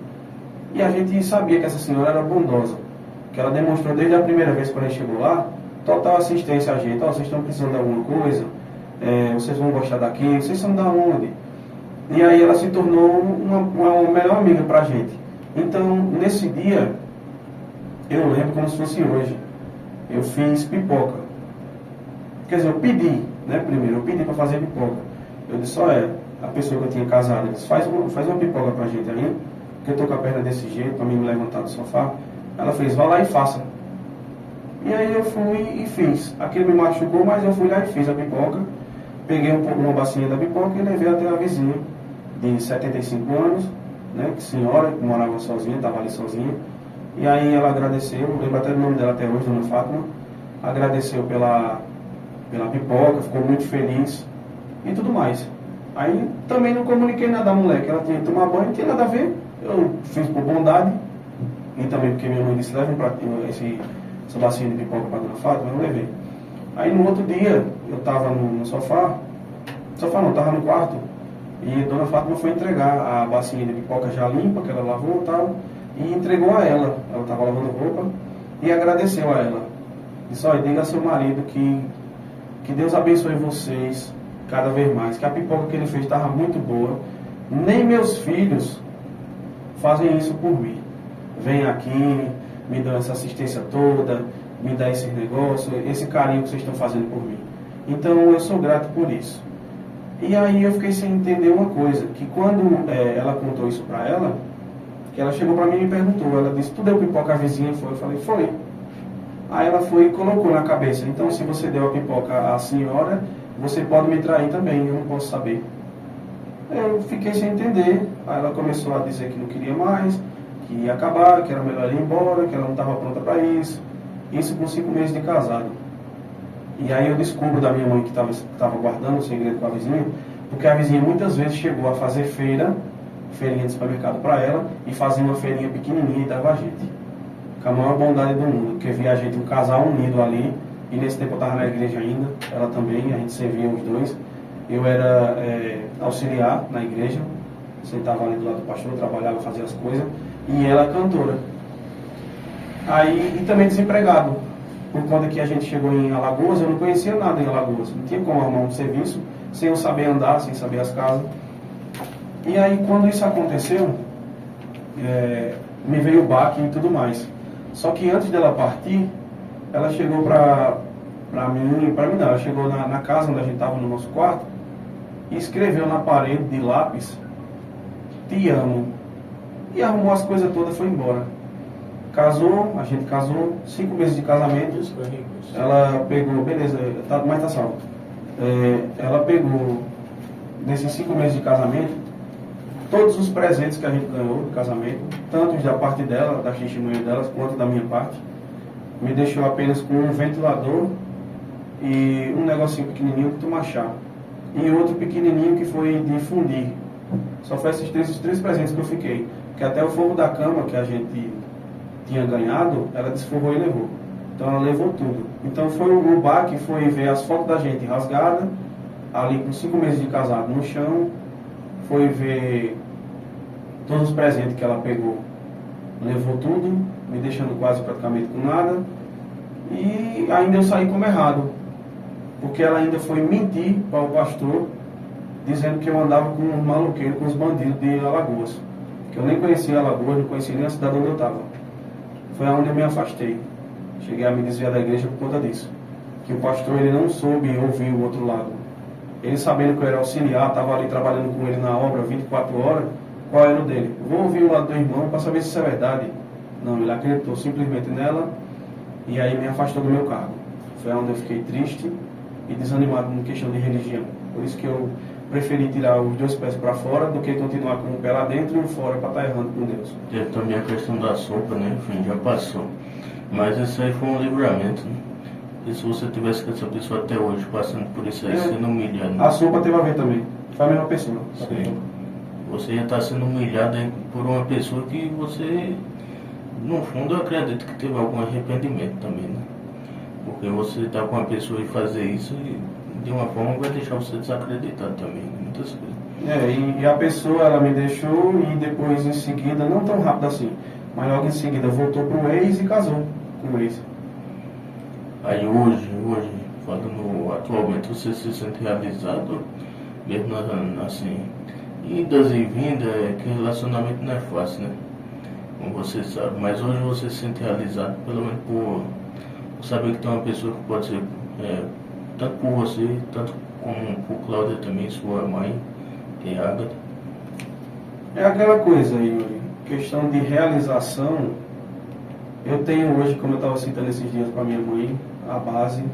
E a gente sabia que essa senhora era bondosa, que ela demonstrou desde a primeira vez quando a gente chegou lá, total assistência a gente. Vocês estão precisando de alguma coisa? Vocês vão gostar daqui? Vocês são da onde? E aí ela se tornou uma melhor amiga pra gente. Então, nesse dia, eu lembro como se fosse hoje, eu fiz pipoca. Quer dizer, eu pedi, né, primeiro, eu pedi para fazer pipoca. Eu disse, a pessoa que eu tinha casado, eu disse, faz uma pipoca pra gente aí, que eu tô com a perna desse jeito, pra mim me levantar do sofá. Ela fez, vá lá e faça. E aí eu fui e fiz. Aquilo me machucou, mas eu fui lá e fiz a pipoca. Peguei uma bacinha da pipoca e levei até a vizinha, de 75 anos, né, senhora, que morava sozinha, estava ali sozinha. E aí ela agradeceu, lembro até do nome dela até hoje, Dona Fátima, agradeceu pela pipoca, ficou muito feliz e tudo mais. Aí também não comuniquei nada à mulher, que ela tinha que tomar banho, não tinha nada a ver, eu fiz por bondade, e também porque minha mãe disse, leva um pratinho, essa bacinha de pipoca para Dona Fátima, eu não levei. Aí no outro dia, eu estava no sofá não, estava no quarto, e Dona Fátima foi entregar a bacinha de pipoca já limpa, que ela lavou e tal, e entregou a ela. Ela estava lavando roupa e agradeceu a ela. Disse, diga ao seu marido que Deus abençoe vocês cada vez mais, que a pipoca que ele fez estava muito boa. Nem meus filhos fazem isso por mim. Vem aqui, me dão essa assistência toda, me dá esse negócio, esse carinho que vocês estão fazendo por mim. Então eu sou grato por isso. E aí eu fiquei sem entender uma coisa, que quando ela contou isso para ela, que ela chegou para mim e me perguntou, ela disse, tu deu pipoca à vizinha? Foi? Eu falei, foi. Aí ela foi e colocou na cabeça, então se você deu a pipoca à senhora, você pode me trair também, eu não posso saber. Eu fiquei sem entender, aí ela começou a dizer que não queria mais, que ia acabar, que era melhor ir embora, que ela não estava pronta para isso. Isso com 5 meses de casado. E aí eu descubro da minha mãe que estava guardando o segredo com a vizinha, porque a vizinha muitas vezes chegou a fazer feirinha de supermercado para ela, e fazia uma feirinha pequenininha e dava a gente. Com a maior bondade do mundo, porque via a gente, um casal unido ali, e nesse tempo eu estava na igreja ainda, ela também, a gente servia os dois. Eu era auxiliar na igreja, sentava ali do lado do pastor, trabalhava, fazia as coisas, e ela cantora. Aí, e também desempregado, por conta que a gente chegou em Alagoas, eu não conhecia nada em Alagoas, não tinha como arrumar um serviço, sem eu saber andar, sem saber as casas. E aí, quando isso aconteceu, me veio o baque e tudo mais. Só que antes dela partir, ela chegou pra mim não, ela chegou na casa onde a gente estava no nosso quarto e escreveu na parede de lápis, te amo. E arrumou as coisas todas e foi embora. Casou, a gente casou, 5 meses de casamento. Ela pegou, beleza, mas tá salvo. Ela pegou, nesses 5 meses de casamento, todos os presentes que a gente ganhou do casamento, tanto da parte dela, da testemunha delas, quanto da minha parte, me deixou apenas com um ventilador e um negocinho pequenininho que tomar chá. E outro pequenininho que foi de fundir. Só foi esses três presentes que eu fiquei. Que até o forro da cama que a gente tinha ganhado, ela desforrou e levou. Então ela levou tudo. Então foi o baque, foi ver as fotos da gente rasgadas, ali com 5 meses de casado no chão, foi ver todos os presentes que ela pegou, levou tudo, me deixando quase praticamente com nada, e ainda eu saí como errado, porque ela ainda foi mentir para o pastor, dizendo que eu andava com um maloqueiro, com os bandidos de Alagoas, que eu nem conhecia Alagoas, não conhecia nem a cidade onde eu estava. Foi onde eu me afastei. Cheguei a me desviar da igreja por conta disso. Que o pastor ele não soube ouvir o outro lado. Ele sabendo que eu era auxiliar, estava ali trabalhando com ele na obra 24 horas, qual era o dele? Vou ouvir o lado do irmão para saber se isso é verdade. Não, ele acreditou simplesmente nela e aí me afastou do meu cargo. Foi onde eu fiquei triste e desanimado em questão de religião. Por isso que eu preferi tirar os 2 pés para fora do que continuar com o pé lá dentro e um fora para estar errando com Deus. Teve também a questão da sopa, né? Enfim, já passou. Mas isso aí foi um livramento, né? E se você tivesse com essa pessoa até hoje passando por isso aí, sendo humilhado. A sopa teve a ver também. Foi a mesma pessoa. Sim. Você ia estar sendo humilhado por uma pessoa que você, no fundo, eu acredito que teve algum arrependimento também, né? Porque você estar com uma pessoa e fazer isso, de uma forma vai deixar você desacreditado também, muitas coisas. E a pessoa, ela me deixou e depois em seguida, não tão rápido assim, mas logo em seguida voltou pro ex e casou com o ex. Aí hoje, falando atualmente, você se sente realizado, mesmo assim, idas e vindas, que relacionamento não é fácil, né? Como você sabe, mas hoje você se sente realizado, pelo menos por saber que tem uma pessoa que pode ser, tanto por você, tanto como por Cláudia também, sua mãe, que é Ágata. É aquela coisa, Yuri, questão de realização. Eu tenho hoje, como eu estava citando esses dias para minha mãe, a base.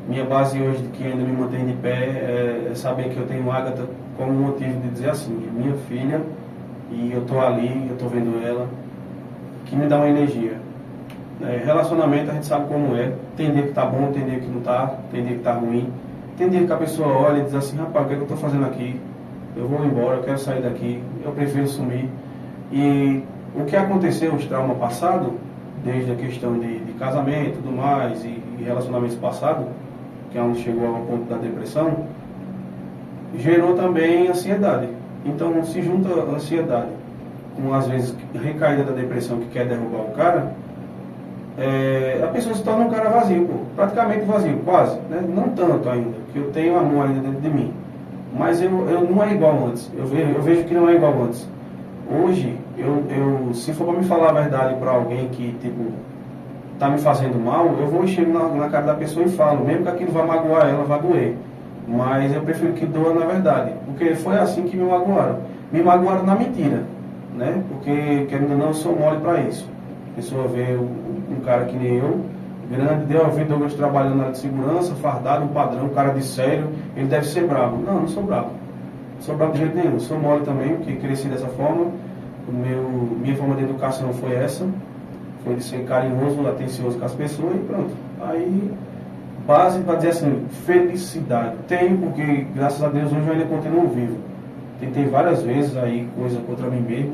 Minha base hoje, que ainda me mantém de pé, é saber que eu tenho Ágata como motivo de dizer assim, é minha filha, e eu estou ali, eu estou vendo ela, que me dá uma energia. Relacionamento a gente sabe como é, tem dia que tá bom, tem dia que não tá, tem dia que tá ruim, tem dia que a pessoa olha e diz assim, rapaz, o que é que eu estou fazendo aqui? Eu vou embora, eu quero sair daqui, eu prefiro sumir. E o que aconteceu, os traumas passados, desde a questão de casamento e tudo mais, e relacionamentos passados, que é onde chegou ao ponto da depressão, gerou também ansiedade. Então se junta a ansiedade com, às vezes, recaída da depressão que quer derrubar o cara, a pessoa se torna um cara vazio, pô, praticamente vazio, quase, né? Não tanto ainda, que eu tenho amor ainda dentro de mim, mas eu não é igual antes, eu vejo que não é igual antes. Hoje, se for para me falar a verdade para alguém que, tipo, tá me fazendo mal, eu vou e chego na cara da pessoa e falo, mesmo que aquilo vá magoar ela, vai doer, mas eu prefiro que doa na verdade, porque foi assim que me magoaram na mentira, né? Porque, querendo ou não, eu sou mole para isso. A pessoa vê um cara que nem eu, grande, deu a ver Douglas trabalhando na área de segurança, fardado, um padrão, um cara de sério, ele deve ser bravo. Não sou bravo. Não sou bravo de jeito nenhum. Sou mole também, porque cresci dessa forma. Minha forma de educação foi essa. Foi de ser carinhoso, atencioso com as pessoas e pronto. Aí, base para dizer assim, felicidade. Tenho, porque graças a Deus hoje eu ainda continuo vivo. Tentei várias vezes aí coisa contra mim mesmo.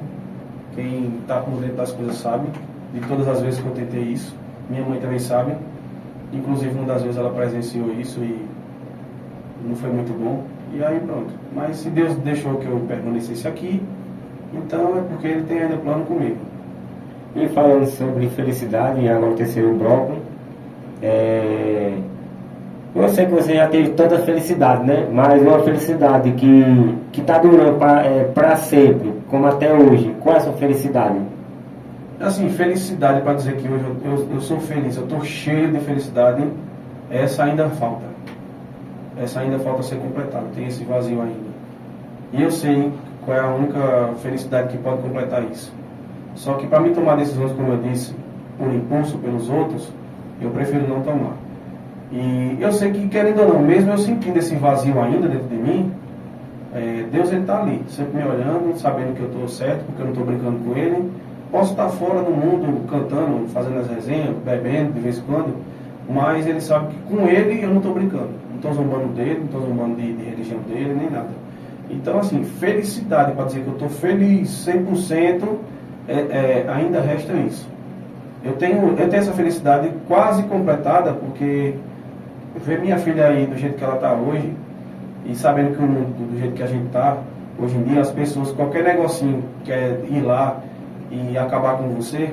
Quem está por dentro das coisas sabe. De todas as vezes que eu tentei isso. Minha mãe também sabe. Inclusive, uma das vezes ela presenciou isso e não foi muito bom. E aí pronto. Mas se Deus deixou que eu permanecesse aqui, então é porque Ele tem ainda plano comigo. E falando sobre felicidade, e agora o terceiro bloco, eu sei que você já teve tanta felicidade, né? Mas uma felicidade que está durando para sempre, como até hoje. Qual é a sua felicidade? Assim, felicidade, para dizer que hoje eu sou feliz, eu estou cheio de felicidade, essa ainda falta. Essa ainda falta ser completada, tem esse vazio ainda. E eu sei qual é a única felicidade que pode completar isso. Só que para mim tomar decisões, como eu disse, por impulso pelos outros, eu prefiro não tomar. E eu sei que, querendo ou não, mesmo eu sentindo esse vazio ainda dentro de mim, Deus está ali, sempre me olhando, sabendo que eu estou certo, porque eu não estou brincando com Ele. Posso estar fora do mundo, cantando, fazendo as resenhas, bebendo de vez em quando, mas Ele sabe que com Ele eu não estou brincando. Não estou zombando dele, não estou zombando de religião dele, nem nada. Então, assim, felicidade, para dizer que eu estou feliz 100%, ainda resta isso. Eu tenho essa felicidade quase completada, porque ver minha filha aí do jeito que ela está hoje, e sabendo que o mundo, do jeito que a gente está, hoje em dia, as pessoas, qualquer negocinho quer ir lá e acabar com você,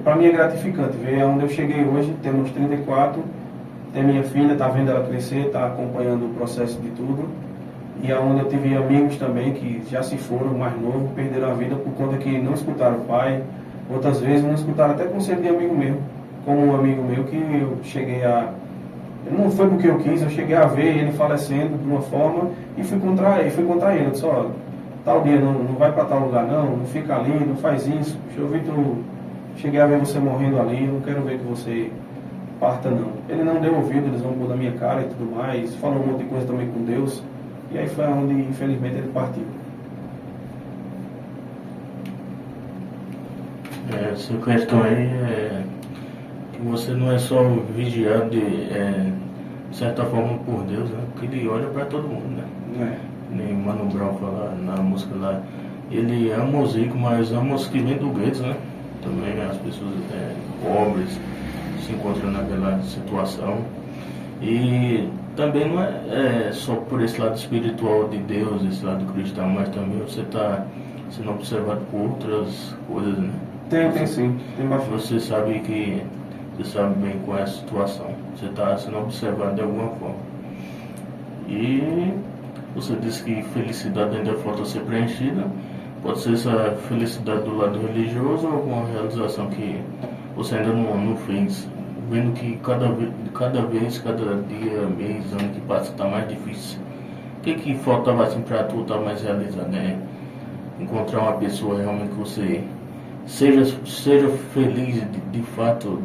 para mim é gratificante ver onde eu cheguei hoje, temos 34, tem minha filha, está vendo ela crescer, está acompanhando o processo de tudo, e aonde eu tive amigos também que já se foram mais novos, perderam a vida por conta que não escutaram o pai, outras vezes não escutaram até conselho de amigo meu, como um amigo meu que eu cheguei a... Não foi porque eu quis, eu cheguei a ver ele falecendo de uma forma e fui contra ele. Eu disse, ó, tal dia não vai para tal lugar não fica ali, não faz isso. Deixa eu ver cheguei a ver você morrendo ali, não quero ver que você parta não. Ele não deu ouvido, eles vão pôr na minha cara e tudo mais, falou um monte de coisa também com Deus. E aí foi onde, infelizmente, ele partiu. Essa questão aí é que você não é só vigiado de certa forma por Deus, né? Porque Ele olha para todo mundo, né? Nem Mano Brown fala na música lá, Ele ama os ricos, mas ama os que vêm do gueto, né? Também as pessoas pobres se encontram naquela situação. E também não é só por esse lado espiritual de Deus, esse lado cristão, mas também você está sendo observado por outras coisas, né? Tem sim, tem bastante. Você sabe bem qual é a situação, você está sendo observado de alguma forma. E você disse que felicidade ainda falta ser preenchida, pode ser essa felicidade do lado religioso ou alguma realização que você ainda não fez, vendo que cada vez, cada dia, mês, ano que passa está mais difícil. O que faltava assim para tu estar mais realizado, né? Encontrar uma pessoa realmente que você seja feliz de fato,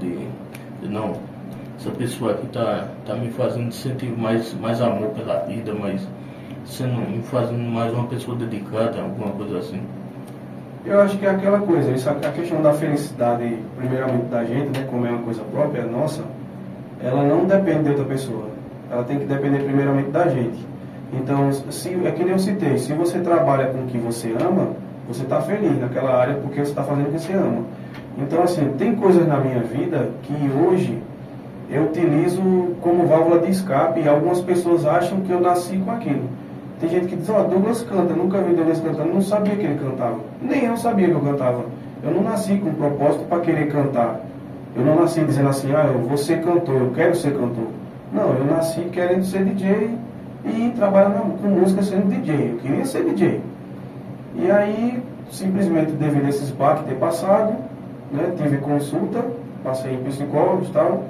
não, essa pessoa aqui tá me fazendo sentir mais amor pela vida, mas me fazendo mais uma pessoa dedicada, alguma coisa assim. Eu acho que é aquela coisa, a questão da felicidade, primeiramente da gente, né, como é uma coisa própria, nossa, ela não depende de outra pessoa, ela tem que depender primeiramente da gente. Então, é que nem eu citei, se você trabalha com o que você ama, você está feliz naquela área porque você está fazendo o que você ama. Então, assim, tem coisas na minha vida que hoje eu utilizo como válvula de escape e algumas pessoas acham que eu nasci com aquilo. Tem gente que diz, ó, Douglas canta, nunca vi Douglas cantando, não sabia que ele cantava. Nem eu sabia que eu cantava. Eu não nasci com um propósito para querer cantar. Eu não nasci dizendo assim, eu vou ser cantor, eu quero ser cantor. Não, eu nasci querendo ser DJ e trabalhar com música sendo DJ. Eu queria ser DJ. E aí, simplesmente devido a esses baques ter passado, né, tive consulta, passei em psicólogos e tal,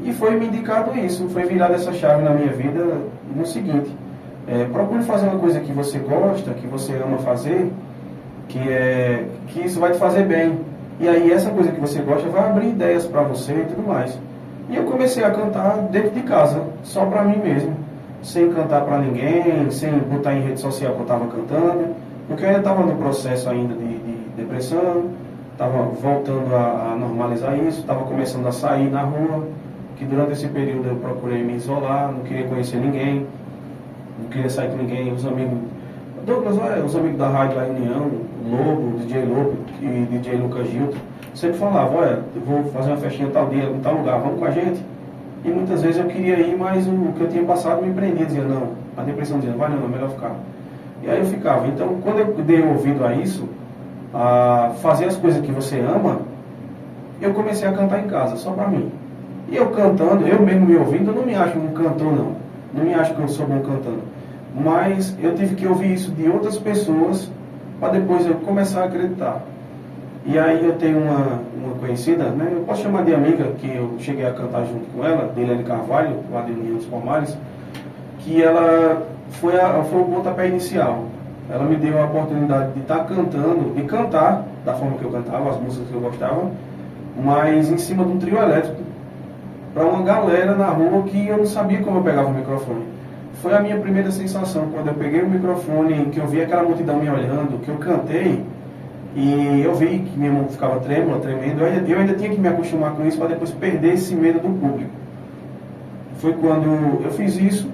e foi me indicado isso, foi virada essa chave na minha vida no seguinte, procure fazer uma coisa que você gosta, que você ama fazer, que isso vai te fazer bem. E aí essa coisa que você gosta vai abrir ideias para você e tudo mais. E eu comecei a cantar dentro de casa, só para mim mesmo, sem cantar para ninguém, sem botar em rede social que eu estava cantando, porque eu ainda estava no processo ainda de depressão, estava voltando a normalizar isso, estava começando a sair na rua, que durante esse período eu procurei me isolar, não queria conhecer ninguém, não queria sair com ninguém, os amigos, Douglas, olha, os amigos da Rádio La União, Lobo, DJ Lobo e DJ Lucas Gilto, sempre falavam, olha, eu vou fazer uma festinha tal dia, em tal lugar, vamos com a gente. E muitas vezes eu queria ir, mas o que eu tinha passado me prendia, dizia, não, a depressão dizia, vai não, é melhor ficar. E aí eu ficava. Então, quando eu dei ouvido a isso, a fazer as coisas que você ama, eu comecei a cantar em casa, só pra mim. E eu cantando, eu mesmo me ouvindo, eu não me acho um cantor, não. Não me acho que eu sou bom cantando. Mas eu tive que ouvir isso de outras pessoas para depois eu começar a acreditar. E aí eu tenho uma conhecida, né, eu posso chamar de amiga, que eu cheguei a cantar junto com ela, Dilene Carvalho, lá de União dos Palmares, que ela foi o pontapé inicial. Ela me deu a oportunidade de estar cantando, de cantar da forma que eu cantava, as músicas que eu gostava, mas em cima de um trio elétrico, para uma galera na rua que eu não sabia como eu pegava o microfone. Foi a minha primeira sensação, quando eu peguei o microfone, que eu vi aquela multidão me olhando, que eu cantei, e eu vi que minha mão ficava trêmula, tremendo, eu ainda tinha que me acostumar com isso para depois perder esse medo do público. Foi quando eu fiz isso,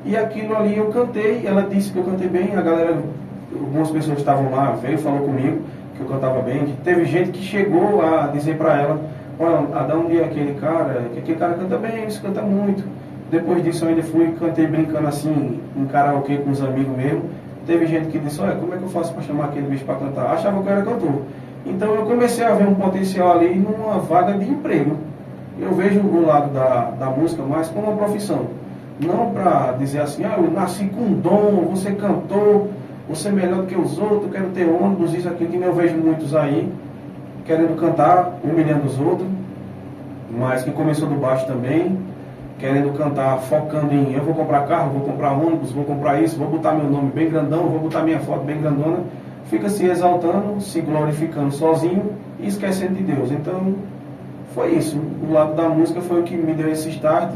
e aquilo ali eu cantei, ela disse que eu cantei bem, a galera, algumas pessoas estavam lá, veio, falou comigo que eu cantava bem, que teve gente que chegou a dizer para ela, olha, Adão, um aquele cara canta bem, isso canta muito. Depois disso eu ainda fui, cantei brincando assim, em karaokê com os amigos mesmo. Teve gente que disse, olha, como é que eu faço para chamar aquele bicho para cantar? Achava que eu era cantor. Então eu comecei a ver um potencial ali numa vaga de emprego. Eu vejo o lado da música mais como uma profissão. Não para dizer assim, eu nasci com um dom, você cantor, você é melhor do que os outros, quero ter ônibus, isso, aquilo, que eu vejo muitos aí, querendo cantar, humilhando os outros, mas que começou do baixo também, querendo cantar, focando em eu vou comprar carro, vou comprar ônibus, vou comprar isso, vou botar meu nome bem grandão, vou botar minha foto bem grandona, fica se exaltando, se glorificando sozinho e esquecendo de Deus. Então, foi isso. O lado da música foi o que me deu esse start,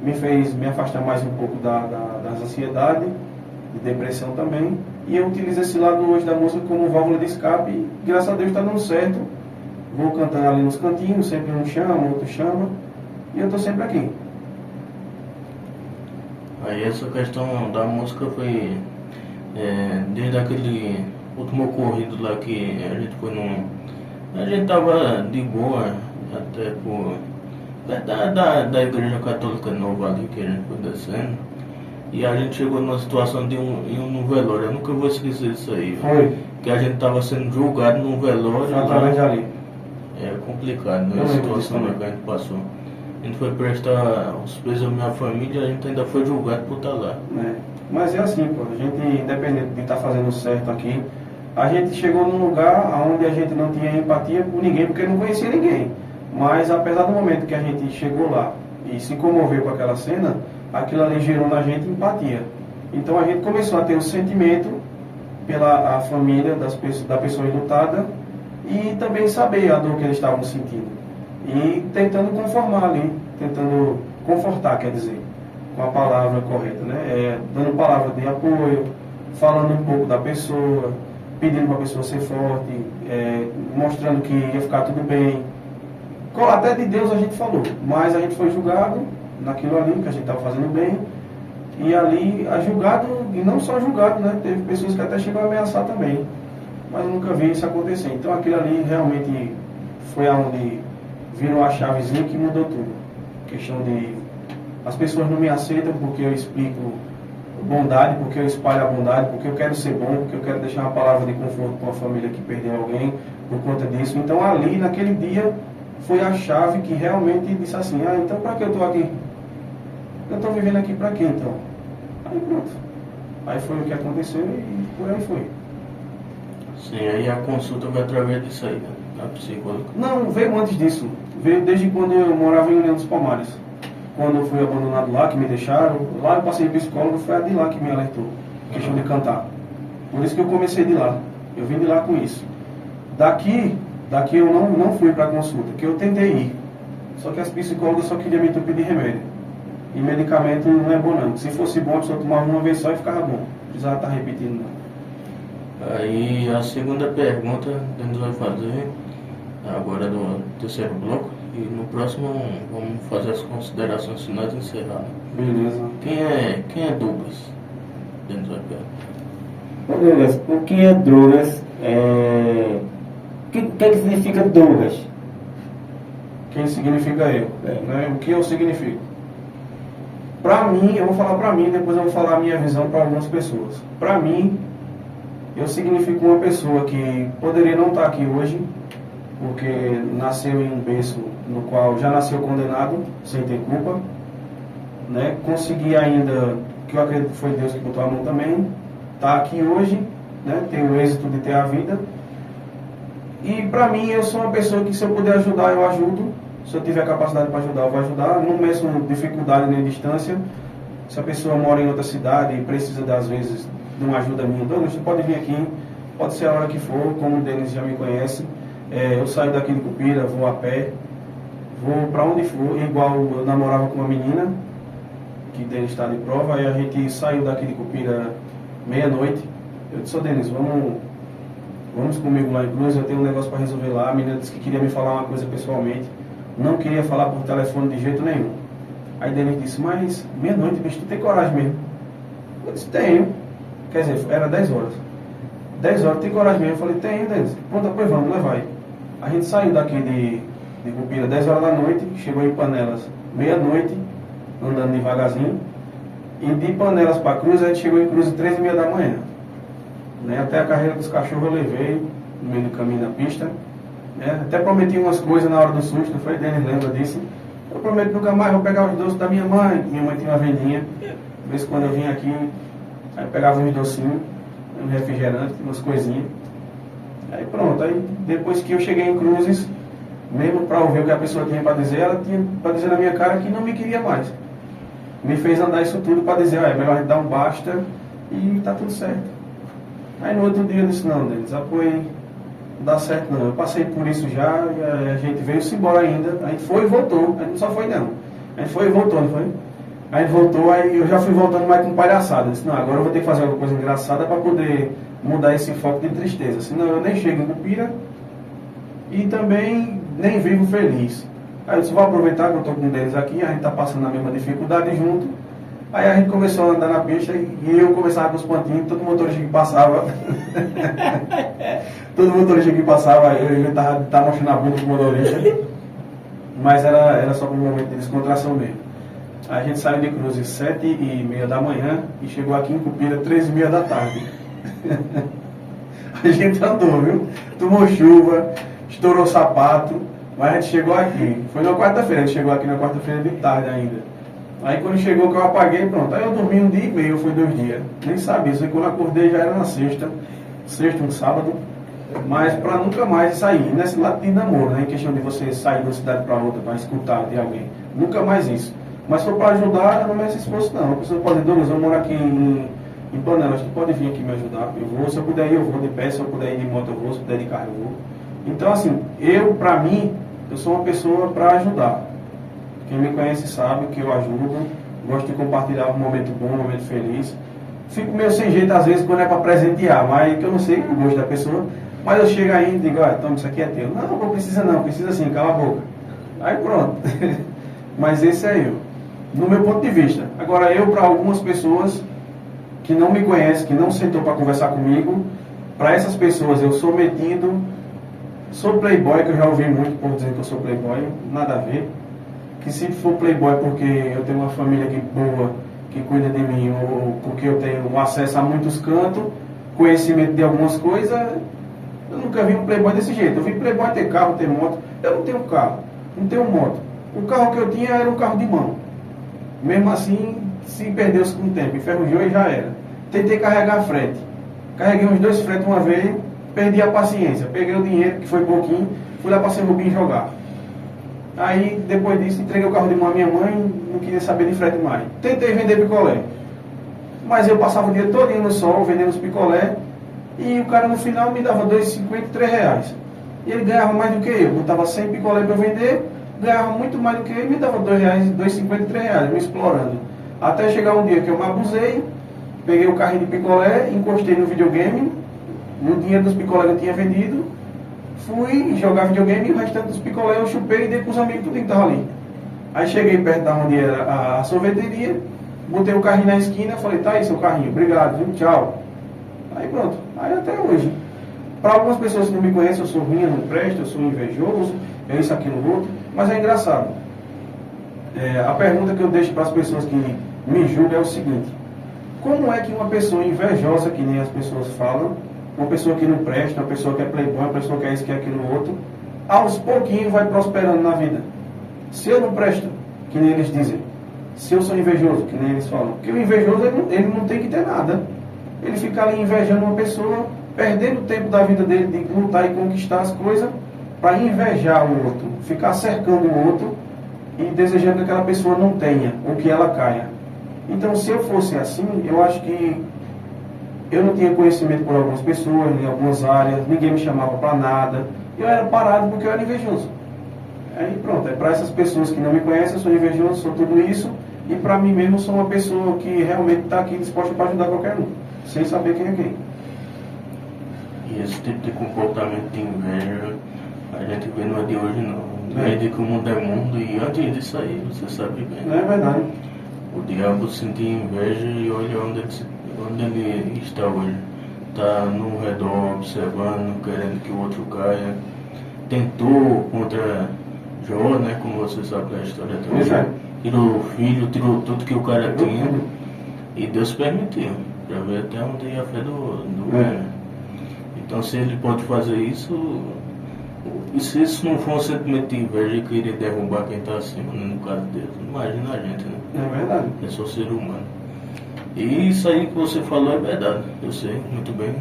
me fez me afastar mais um pouco das ansiedades, de depressão também, e eu utilizo esse lado hoje da música como válvula de escape e graças a Deus está dando certo. Vou cantando ali nos cantinhos, sempre um chama, outro chama, e eu estou sempre aqui. Aí essa questão da música foi desde aquele último ocorrido lá que a gente foi a gente tava de boa, até por da igreja católica nova ali que a gente foi descendo, e a gente chegou numa situação de ir num velório, eu nunca vou esquecer isso aí. Foi. Que a gente tava sendo julgado num velório. Através ali. É complicado, né? A situação que a gente passou. A gente foi prestar os pés à minha família e a gente ainda foi julgado por estar lá. Mas é assim, pô, a gente, independente de estar fazendo certo aqui, a gente chegou num lugar onde a gente não tinha empatia por ninguém, porque não conhecia ninguém. Mas apesar do momento que a gente chegou lá e se comoveu com aquela cena, aquilo ali gerou na gente empatia. Então a gente começou a ter o sentimento pela a família da pessoa enlutada e também saber a dor que eles estavam sentindo. E tentando conformar ali, tentando confortar, quer dizer, com a palavra correta, né? Dando palavra de apoio, falando um pouco da pessoa, pedindo para a pessoa ser forte, mostrando que ia ficar tudo bem. Até de Deus a gente falou, mas a gente foi julgado naquilo ali que a gente estava fazendo bem, e ali julgado, e não só julgado, né? Teve pessoas que até chegam a ameaçar também, mas eu nunca vi isso acontecer. Então aquilo ali realmente foi aonde virou a chavezinha que mudou tudo. Questão de as pessoas não me aceitam porque eu explico bondade, porque eu espalho a bondade, porque eu quero ser bom, porque eu quero deixar uma palavra de conforto para uma família que perdeu alguém por conta disso. Então ali, naquele dia, foi a chave que realmente disse assim, então para que eu estou aqui? Eu estou vivendo aqui para quê então? Aí pronto. Aí foi o que aconteceu e por aí foi. Sim, aí a consulta vai através disso aí, né? A psicóloga. Não, veio antes disso. Veio desde quando eu morava em União dos Palmares. Quando eu fui abandonado lá, que me deixaram, lá eu passei psicólogo, foi a de lá que me alertou. Questão de cantar. Por isso que eu comecei de lá. Eu vim de lá com isso. Daqui eu não fui para consulta, que eu tentei ir. Só que as psicólogas só queriam me entupir de remédio. E medicamento não é bom não. Se fosse bom, a pessoa tomava uma vez só e ficava bom. Não precisava estar repetindo não. Aí a segunda pergunta que a gente vai fazer agora do terceiro bloco. E no próximo vamos fazer as considerações finais e encerrar. Beleza. Quem é Douglas? Dentro da pergunta. Douglas, o que é drogas? O que significa drogas? Quem significa eu? Né? O que eu significo? Para mim, eu vou falar para mim, depois eu vou falar a minha visão para algumas pessoas. Para mim, eu significo uma pessoa que poderia não estar aqui hoje, porque nasceu em um berço no qual já nasceu condenado, sem ter culpa, né? Consegui ainda, que eu acredito que foi Deus que botou a mão também, tá aqui hoje, né? Tem o êxito de ter a vida. E pra mim, eu sou uma pessoa que se eu puder ajudar, eu ajudo. Se eu tiver capacidade para ajudar, eu vou ajudar. Não meço dificuldade nem distância. Se a pessoa mora em outra cidade e precisa, às vezes, de uma ajuda minha, Douglas, você pode vir aqui, pode ser a hora que for, como o Denis já me conhece. Eu saio daqui de Cupira, vou a pé, vou para onde for, igual eu namorava com uma menina, que Denis está de prova, aí a gente saiu daqui de Cupira meia-noite. Eu disse, Denis, vamos comigo lá em Cruz, eu tenho um negócio para resolver lá. A menina disse que queria me falar uma coisa pessoalmente, não queria falar por telefone de jeito nenhum. Aí Denis disse, mas meia-noite, bicho, tu tem coragem mesmo? Eu disse, tenho. Quer dizer, era 10 horas. 10 horas, tem coragem mesmo? Eu falei, tenho, Denis. Pronto, depois vamos, levar aí. A gente saiu daqui de Cupira 10 horas da noite, chegou em Panelas meia-noite, andando devagarzinho. E de Panelas para Cruz, a gente chegou em Cruz às 3h30 da manhã. Né? Até a carreira dos cachorros eu levei, no meio do caminho da pista. Né? Até prometi umas coisas na hora do susto, foi Denis, lembra disso? Eu prometo nunca mais, vou pegar os doces da minha mãe. Minha mãe tinha uma vendinha. De vez em quando eu vinha aqui, aí eu pegava uns docinhos, um refrigerante, umas coisinhas. Aí pronto, aí depois que eu cheguei em Cruzes, mesmo para ouvir o que a pessoa tinha para dizer, ela tinha para dizer na minha cara que não me queria mais. Me fez andar isso tudo para dizer, é melhor a gente dar um basta e tá tudo certo. Aí no outro dia eu disse, não, Denis, apoio, não dá certo não. Eu passei por isso já, e a gente veio-se embora ainda, a gente foi e voltou, a gente não só foi não. A gente foi e voltou, não foi? A gente voltou, aí eu já fui voltando mais com palhaçada. Eu disse, não, agora eu vou ter que fazer alguma coisa engraçada para poder mudar esse foco de tristeza. Senão eu nem chego em Cupira e também nem vivo feliz. Aí eu disse, vou aproveitar que eu estou com eles aqui, a gente está passando a mesma dificuldade junto. Aí a gente começou a andar na pista e eu começava com os pontinhos, todo motorista que passava. Todo motorista que passava, eu estava mostrando a bunda pro motorista. Mas era só por um momento de descontração mesmo. A gente saiu de Cruz às 7h30 da manhã e chegou aqui em Cupira às 3h30 da tarde. A gente andou, viu? Tomou chuva, estourou o sapato, mas a gente chegou aqui. Foi na quarta-feira, a gente chegou aqui na quarta-feira de tarde ainda. Aí quando chegou que eu apaguei, pronto. Aí eu dormi um dia e meio, foi 2 dias. Nem sabia, só que quando eu acordei já era na sexta, um sábado. Mas para nunca mais sair, nesse lado de namoro, né? Em questão de você sair de uma cidade para outra para escutar de alguém. Nunca mais isso. Mas se for para ajudar, não é esse esforço não. A pessoa pode dizer, Douglas, eu moro aqui em Panelas, tu pode vir aqui me ajudar. Eu vou, se eu puder ir, eu vou de pé, se eu puder ir de moto, eu vou, se eu puder ir de carro, eu vou. Então assim, para mim, eu sou uma pessoa para ajudar. Quem me conhece sabe que eu ajudo, gosto de compartilhar um momento bom, um momento feliz. Fico meio sem jeito às vezes quando é para presentear, mas que eu não sei o gosto da pessoa. Mas eu chego aí e digo, toma, isso aqui é teu. Não precisa não, precisa sim, cala a boca. Aí pronto. Mas esse é eu, no meu ponto de vista. Agora eu, para algumas pessoas que não me conhecem, que não sentou para conversar comigo, para essas pessoas eu sou metido, sou playboy, que eu já ouvi muito por dizer que eu sou playboy, nada a ver. Que se for playboy porque eu tenho uma família boa, que cuida de mim, ou porque eu tenho acesso a muitos cantos, conhecimento de algumas coisas, eu nunca vi um playboy desse jeito. Eu vi playboy ter carro, ter moto. Eu não tenho carro, não tenho moto. O carro que eu tinha era um carro de mão. Mesmo assim, se perdeu-se com o tempo, enferrujou e já era. Tentei carregar frete. Carreguei uns 2 fretes uma vez, perdi a paciência. Peguei o dinheiro, que foi pouquinho, fui lá para Serrubim jogar. Aí, depois disso, entreguei o carro de mão à minha mãe, não queria saber de frete mais. Tentei vender picolé. Mas eu passava o dia todo no sol, vendendo os picolé, e o cara no final me dava R$2,50, R$3. E ele ganhava mais do que eu. Botava 100 picolé para eu vender, ganhava muito mais do que ele, me dava R$2,50, R$3, me explorando. Até chegar um dia que eu me abusei, peguei o carrinho de picolé, encostei no videogame, no dinheiro dos picolé que eu tinha vendido, fui jogar videogame e o restante dos picolé eu chupei e dei para os amigos tudo que estavam ali. Aí cheguei perto da onde era a sorveteria, botei o carrinho na esquina, falei, tá aí seu carrinho, obrigado, viu? Tchau. Aí pronto, aí até hoje. Para algumas pessoas que não me conhecem, eu sou ruim, eu não presto, eu sou invejoso, é isso, aquilo, outro, mas é engraçado. A pergunta que eu deixo para as pessoas que me julgam é o seguinte: como é que uma pessoa invejosa, que nem as pessoas falam, uma pessoa que não presta, uma pessoa que é playboy, uma pessoa que é isso, que é aquilo, outro, aos pouquinhos vai prosperando na vida? Se eu não presto, que nem eles dizem, se eu sou invejoso, que nem eles falam, porque o invejoso ele não tem que ter nada. Ele fica ali invejando uma pessoa perdendo o tempo da vida dele de lutar e conquistar as coisas para invejar o outro, ficar cercando o outro e desejando que aquela pessoa não tenha ou que ela caia. Então, se eu fosse assim, eu acho que eu não tinha conhecimento por algumas pessoas, em algumas áreas, ninguém me chamava para nada, eu era parado porque eu era invejoso. Aí pronto, é para essas pessoas que não me conhecem, eu sou invejoso, sou tudo isso, e para mim mesmo eu sou uma pessoa que realmente está aqui disposta para ajudar qualquer um, sem saber quem é quem. E esse tipo de comportamento de inveja, a gente vê não é de hoje não. Desde que o mundo é mundo e antes disso aí, você sabe bem. Não é verdade. O diabo sentia inveja e olha onde ele está hoje. Está no redor, observando, querendo que o outro caia. Tentou contra Jó, né, como você sabe da história Pois também. é. Tirou o filho, tirou tudo que o cara tinha. E Deus permitiu, para ver até onde ia a fé do homem. Então, se ele pode fazer isso, e se isso não for um sentimento de inveja e querer derrubar quem está acima, né, no caso de Deus, imagina a gente, né? É verdade. É só ser humano. E isso aí que você falou é verdade, eu sei muito bem.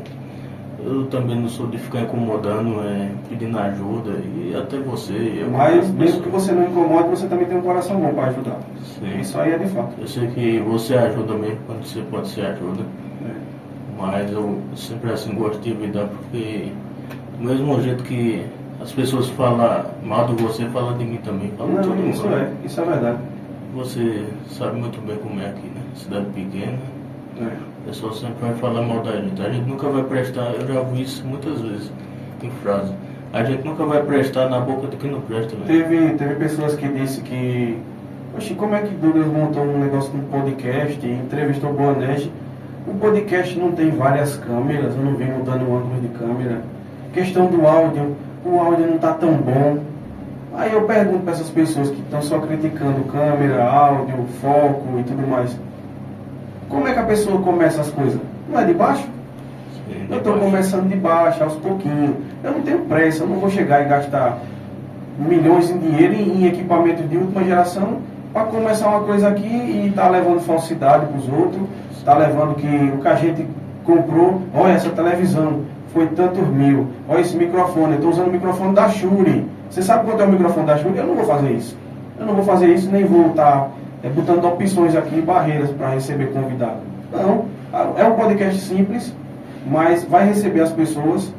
Eu também não sou de ficar incomodando, pedindo ajuda, e até você. Mas mesmo que você não incomode, você também tem um coração bom para ajudar. Sim. Isso aí é de fato. Eu sei que você ajuda mesmo quando você pode ser ajuda. Mas eu sempre assim gosto de evitar, porque do mesmo jeito que as pessoas falam mal de você, falam de mim também. Falam de todo Não, mundo. isso é verdade. Você sabe muito bem como é aqui, né? Cidade pequena. É. O pessoal sempre vai falar mal da gente. A gente nunca vai prestar, eu já ouvi isso muitas vezes em frase. A gente nunca vai prestar na boca de quem não presta, né? Teve pessoas que disse que, oxe, como é que Douglas montou um negócio no podcast e entrevistou o Boanerges? O podcast não tem várias câmeras, eu não vi mudando o ângulo de câmera. Questão do áudio, o áudio não está tão bom. Aí eu pergunto para essas pessoas que estão só criticando câmera, áudio, foco e tudo mais. Como é que a pessoa começa as coisas? Não é de baixo? Sim, Eu estou começando de baixo, aos pouquinhos. Eu não tenho pressa, eu não vou chegar e gastar milhões em dinheiro em equipamentos de última geração para começar uma coisa aqui e estar levando falsidade para os outros, estar levando o que a gente comprou. Olha, essa televisão foi tantos mil. Olha esse microfone, eu estou usando o microfone da Shure. Você sabe quanto é o microfone da Shure? Eu não vou fazer isso. Eu não vou fazer isso, nem vou estar botando opções aqui, barreiras para receber convidado. Não, é um podcast simples, mas vai receber as pessoas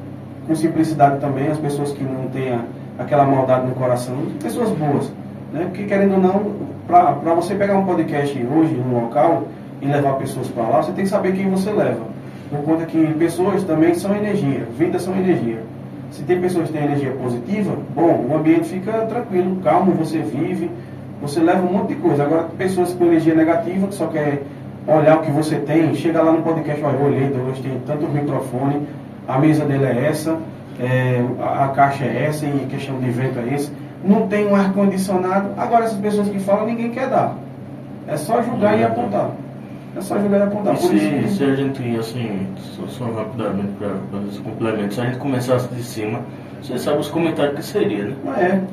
com simplicidade também, as pessoas que não têm aquela maldade no coração, pessoas boas, né? Porque querendo ou não, para você pegar um podcast hoje no local e levar pessoas para lá, você tem que saber quem você leva, por conta que pessoas também são energia, vidas são energia. Se tem pessoas que têm energia positiva, bom, o ambiente fica tranquilo, calmo, você vive, você leva um monte de coisa. Agora, pessoas com energia negativa, que só quer olhar o que você tem, chega lá no podcast, olha, eu olhei, Douglas tem tanto microfone, a mesa dele é essa, a caixa é essa, e questão de vento é esse, não tem um ar-condicionado. Agora, essas pessoas que falam, ninguém quer dar. É só julgar e apontar. É só julgar e apontar. E se a gente, assim, só rapidamente para fazer esse complemento, se a gente começasse de cima, você sabe os comentários que seria, né?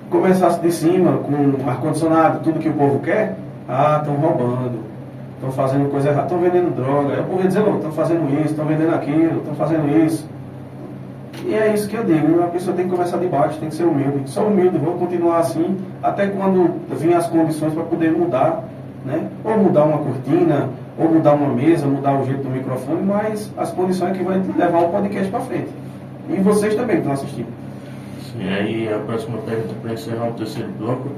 Começasse de cima, com ar-condicionado, tudo que o povo quer, estão roubando, estão fazendo coisa errada, estão vendendo droga. Aí o povo ia dizer, estão fazendo isso, estão vendendo aquilo, estão fazendo isso. E é isso que eu digo, a pessoa tem que começar de baixo, tem que ser humilde. Sou humilde, vou continuar assim, até quando vir as condições para poder mudar, né? Ou mudar uma cortina, ou mudar uma mesa, mudar o jeito do microfone, mas as condições que vão levar o podcast para frente. E vocês também que estão assistindo. Sim, aí a próxima pergunta para encerrar o terceiro bloco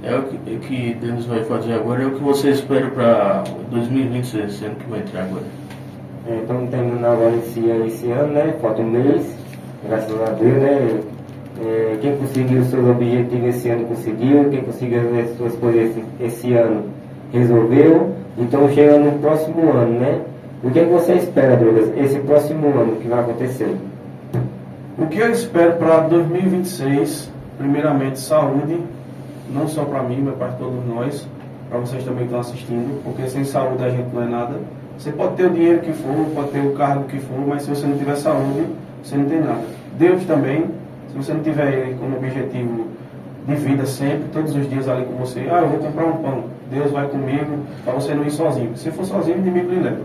é o que Deus vai fazer agora, é o que você espera para 2026, esse ano que vai entrar agora. Estamos terminando agora esse ano, né? Falta um mês, graças a Deus, né? Quem conseguiu os seus objetivos esse ano conseguiu, quem conseguiu as suas coisas esse ano resolveu. Então chega no próximo ano, né? O que você espera, Douglas, esse próximo ano que vai acontecer? O que eu espero para 2026, primeiramente saúde, não só para mim, mas para todos nós, para vocês também que estão assistindo, porque sem saúde a gente não é nada. Você pode ter o dinheiro que for, pode ter o cargo que for, mas se você não tiver saúde, você não tem nada. Deus também, se você não tiver ele como objetivo de vida sempre, todos os dias ali com você, eu vou comprar um pão, Deus vai comigo, para você não ir sozinho. Se for sozinho, o inimigo lhe leva.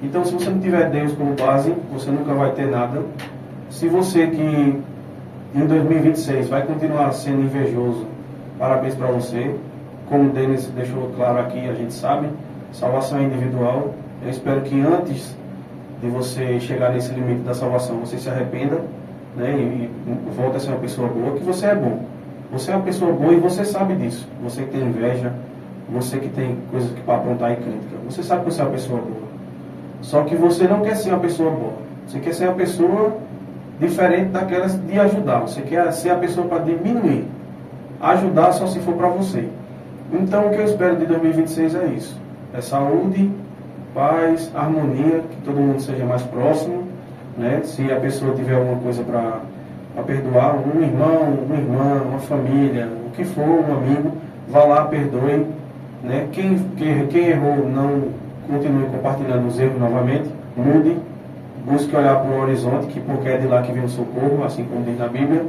Então, se você não tiver Deus como base, você nunca vai ter nada. Se você que em 2026 vai continuar sendo invejoso, parabéns para você. Como o Denis deixou claro aqui, a gente sabe, salvação é individual. Eu espero que antes de você chegar nesse limite da salvação, você se arrependa, né, e volte a ser uma pessoa boa, que você é bom. Você é uma pessoa boa e você sabe disso. Você que tem inveja, você que tem coisas para aprontar e crítica, você sabe que você é uma pessoa boa. Só que você não quer ser uma pessoa boa. Você quer ser uma pessoa diferente daquelas de ajudar. Você quer ser a pessoa para diminuir. Ajudar só se for para você. Então o que eu espero de 2026 é isso. É saúde, paz, harmonia, que todo mundo seja mais próximo, né? Se a pessoa tiver alguma coisa para perdoar, um irmão, uma irmã, uma família, o que for, um amigo, vá lá, perdoe, né? Quem errou, não continue compartilhando os erros novamente, mude, busque olhar para o horizonte, que porque é de lá que vem o socorro, assim como diz na Bíblia,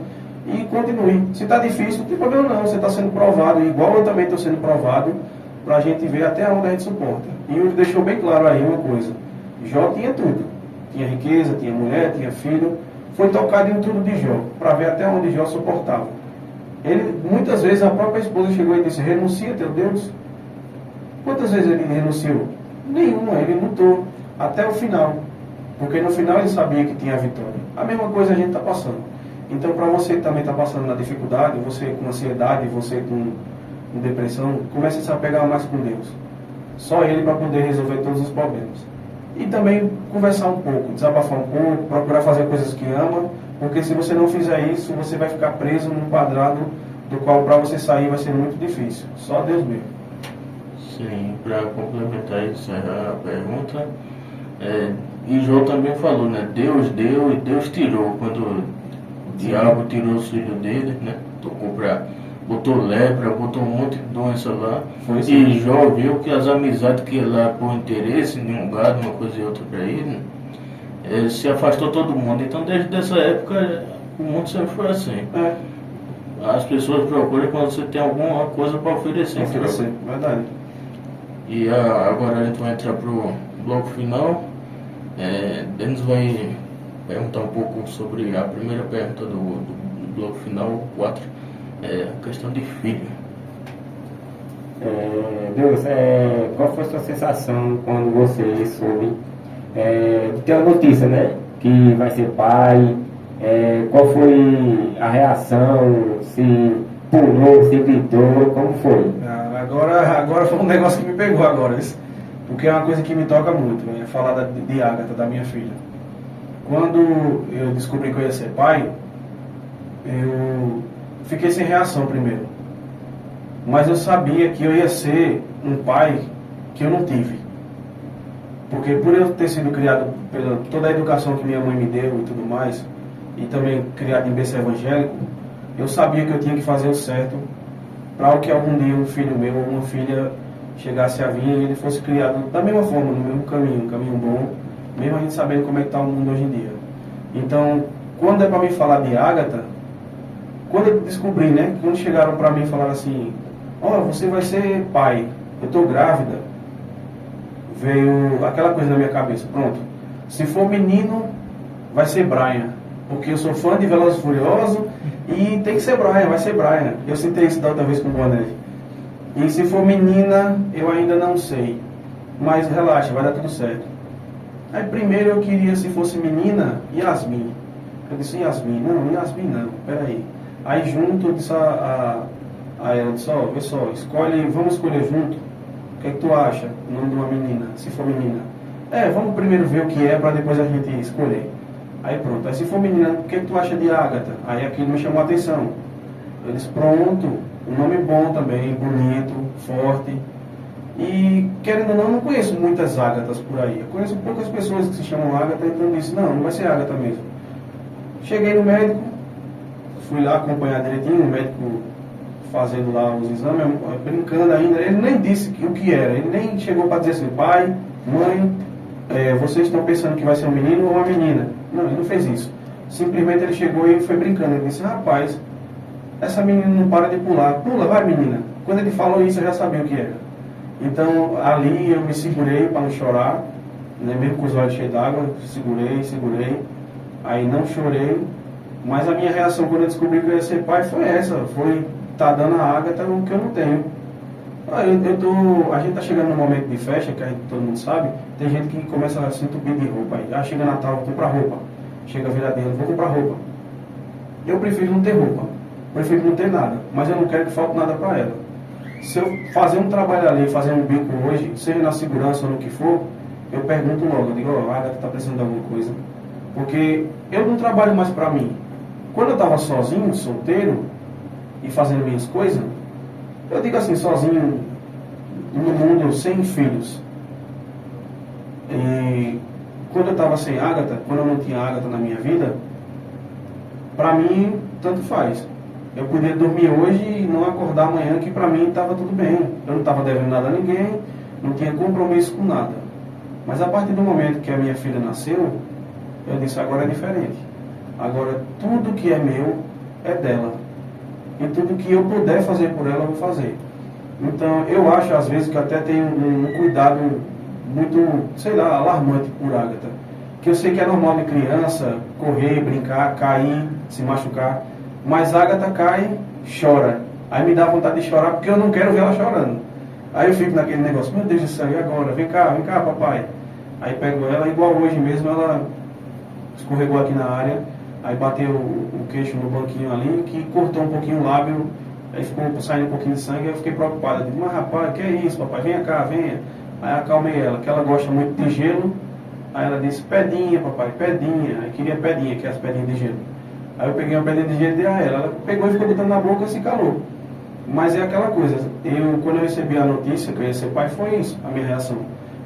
e continue. Se está difícil, não tem problema não, você está sendo provado, igual eu também estou sendo provado, para a gente ver até onde a gente suporta. E ele deixou bem claro aí uma coisa, Jó tinha tudo, tinha riqueza, tinha mulher, tinha filho, foi tocado em tudo de Jó, para ver até onde Jó suportava. Ele, muitas vezes a própria esposa chegou e disse, renuncia teu Deus. Quantas vezes ele renunciou? Nenhuma, ele lutou até o final, porque no final ele sabia que tinha a vitória. A mesma coisa a gente está passando. Então, para você que também está passando na dificuldade, você com ansiedade, você com depressão, comece a se apegar mais com Deus. Só Ele para poder resolver todos os problemas. E também conversar um pouco, desabafar um pouco, procurar fazer coisas que ama, porque se você não fizer isso, você vai ficar preso num quadrado do qual para você sair vai ser muito difícil. Só Deus mesmo. Sim, para complementar e encerrar a pergunta, e Jó também falou, né? Deus deu e Deus tirou. Quando o diabo tirou o filho dele, né? Botou lepra, botou um monte de doença lá. E Jó viu que as amizades que ele lá por interesse, em um gado, uma coisa e outra para ele, se afastou todo mundo. Então desde essa época o mundo sempre foi assim. As pessoas procuram quando você tem alguma coisa para oferecer. Verdade. E agora a gente vai entrar para o bloco final. Denis vai perguntar um pouco sobre a primeira pergunta do bloco final, 4, a questão de filho. Deus, qual foi a sua sensação quando você soube de ter a notícia, né, que vai ser pai? Qual foi a reação? Se pulou, se gritou, como foi? Agora foi um negócio que me pegou agora, porque é uma coisa que me toca muito, é falar de Ágata, da minha filha. Quando eu descobri que eu ia ser pai, eu fiquei sem reação primeiro. Mas eu sabia que eu ia ser um pai que eu não tive. Porque por eu ter sido criado pela toda a educação que minha mãe me deu e tudo mais, e também criado em berço evangélico, eu sabia que eu tinha que fazer o certo para o que algum dia um filho meu ou uma filha chegasse a vir e ele fosse criado da mesma forma, no mesmo caminho, um caminho bom, mesmo a gente sabendo como é que está o mundo hoje em dia. Então, quando é para mim falar de Ágata, quando eu descobri, né, quando chegaram para mim e falaram assim, você vai ser pai, eu estou grávida, veio aquela coisa na minha cabeça, pronto, se for menino, vai ser Brian, porque eu sou fã de Velozes e Furiosos e tem que ser Brian, vai ser Brian. Eu citei isso da outra vez com o Boné. E se for menina, eu ainda não sei, mas relaxa, vai dar tudo certo. Aí primeiro eu queria, se fosse menina, Yasmin. Eu disse, Yasmin não, peraí. Aí junto eu disse a ela, disse, vê só, vamos escolher junto. O que é que tu acha? O nome de uma menina, se for menina. Vamos primeiro ver o que é, para depois a gente escolher. Aí pronto, aí se for menina, o que é que tu acha de Ágata? Aí aquilo me chamou a atenção. Eu disse, pronto, um nome bom também, bonito, forte. E querendo ou não conheço muitas Ágatas por aí. Eu conheço poucas pessoas que se chamam Ágata, então eu disse, não vai ser Ágata mesmo. Cheguei no médico, fui lá acompanhar direitinho, o médico fazendo lá os exames, brincando ainda, ele nem disse o que era, ele nem chegou para dizer assim, pai, mãe, vocês estão pensando que vai ser um menino ou uma menina? Não, ele não fez isso. Simplesmente ele chegou e foi brincando, ele disse, rapaz, essa menina não para de pular, pula, vai menina. Quando ele falou isso, eu já sabia o que era. Então ali eu me segurei para não chorar né? Mesmo com os olhos cheios d'água, segurei, aí não chorei, mas a minha reação quando eu descobri que eu ia ser pai foi essa, foi tá dando a Ágata o que eu não tenho. A gente tá chegando num momento de festa, que todo mundo sabe, tem gente que começa a se entupir de roupa, aí chega Natal, vou comprar roupa, chega viradeira, vou comprar roupa. Eu prefiro não ter roupa, prefiro não ter nada, mas eu não quero que falte nada para ela. Se eu fazer um trabalho ali, fazer um bico hoje, seja na segurança ou no que for, eu pergunto logo, eu digo, a Ágata está precisando de alguma coisa. Porque eu não trabalho mais para mim. Quando eu estava sozinho, solteiro, e fazendo minhas coisas, eu digo assim, sozinho, no mundo, sem filhos. E quando eu estava sem Ágata, quando eu não tinha Ágata na minha vida, para mim, tanto faz. Eu podia dormir hoje e não acordar amanhã, que para mim estava tudo bem. Eu não estava devendo nada a ninguém, não tinha compromisso com nada. Mas a partir do momento que a minha filha nasceu, eu disse, agora é diferente. Agora tudo que é meu é dela. E tudo que eu puder fazer por ela, eu vou fazer. Então, eu acho às vezes que eu até tenho um cuidado muito, sei lá, alarmante por Ágata. Que eu sei que é normal de criança correr, brincar, cair, se machucar. Mas Ágata cai, chora. Aí me dá vontade de chorar porque eu não quero ver ela chorando. Aí eu fico naquele negócio, meu Deus do céu, e agora? Vem cá, papai. Aí pego ela, igual hoje mesmo, ela escorregou aqui na área, aí bateu o queixo no banquinho ali, que cortou um pouquinho o lábio, aí ficou saindo um pouquinho de sangue, aí eu fiquei preocupado. Eu digo, mas rapaz, que é isso, papai? Venha cá, venha. Aí acalmei ela, que ela gosta muito de gelo. Aí ela disse, pedinha, papai, pedinha. Aí queria pedinha, que é as pedinhas de gelo. Aí eu peguei uma pedinha de gelo e dei a ela. Ela pegou e ficou botando na boca e se calou. Mas é aquela coisa, quando eu recebi a notícia que eu ia ser pai, foi isso, a minha reação.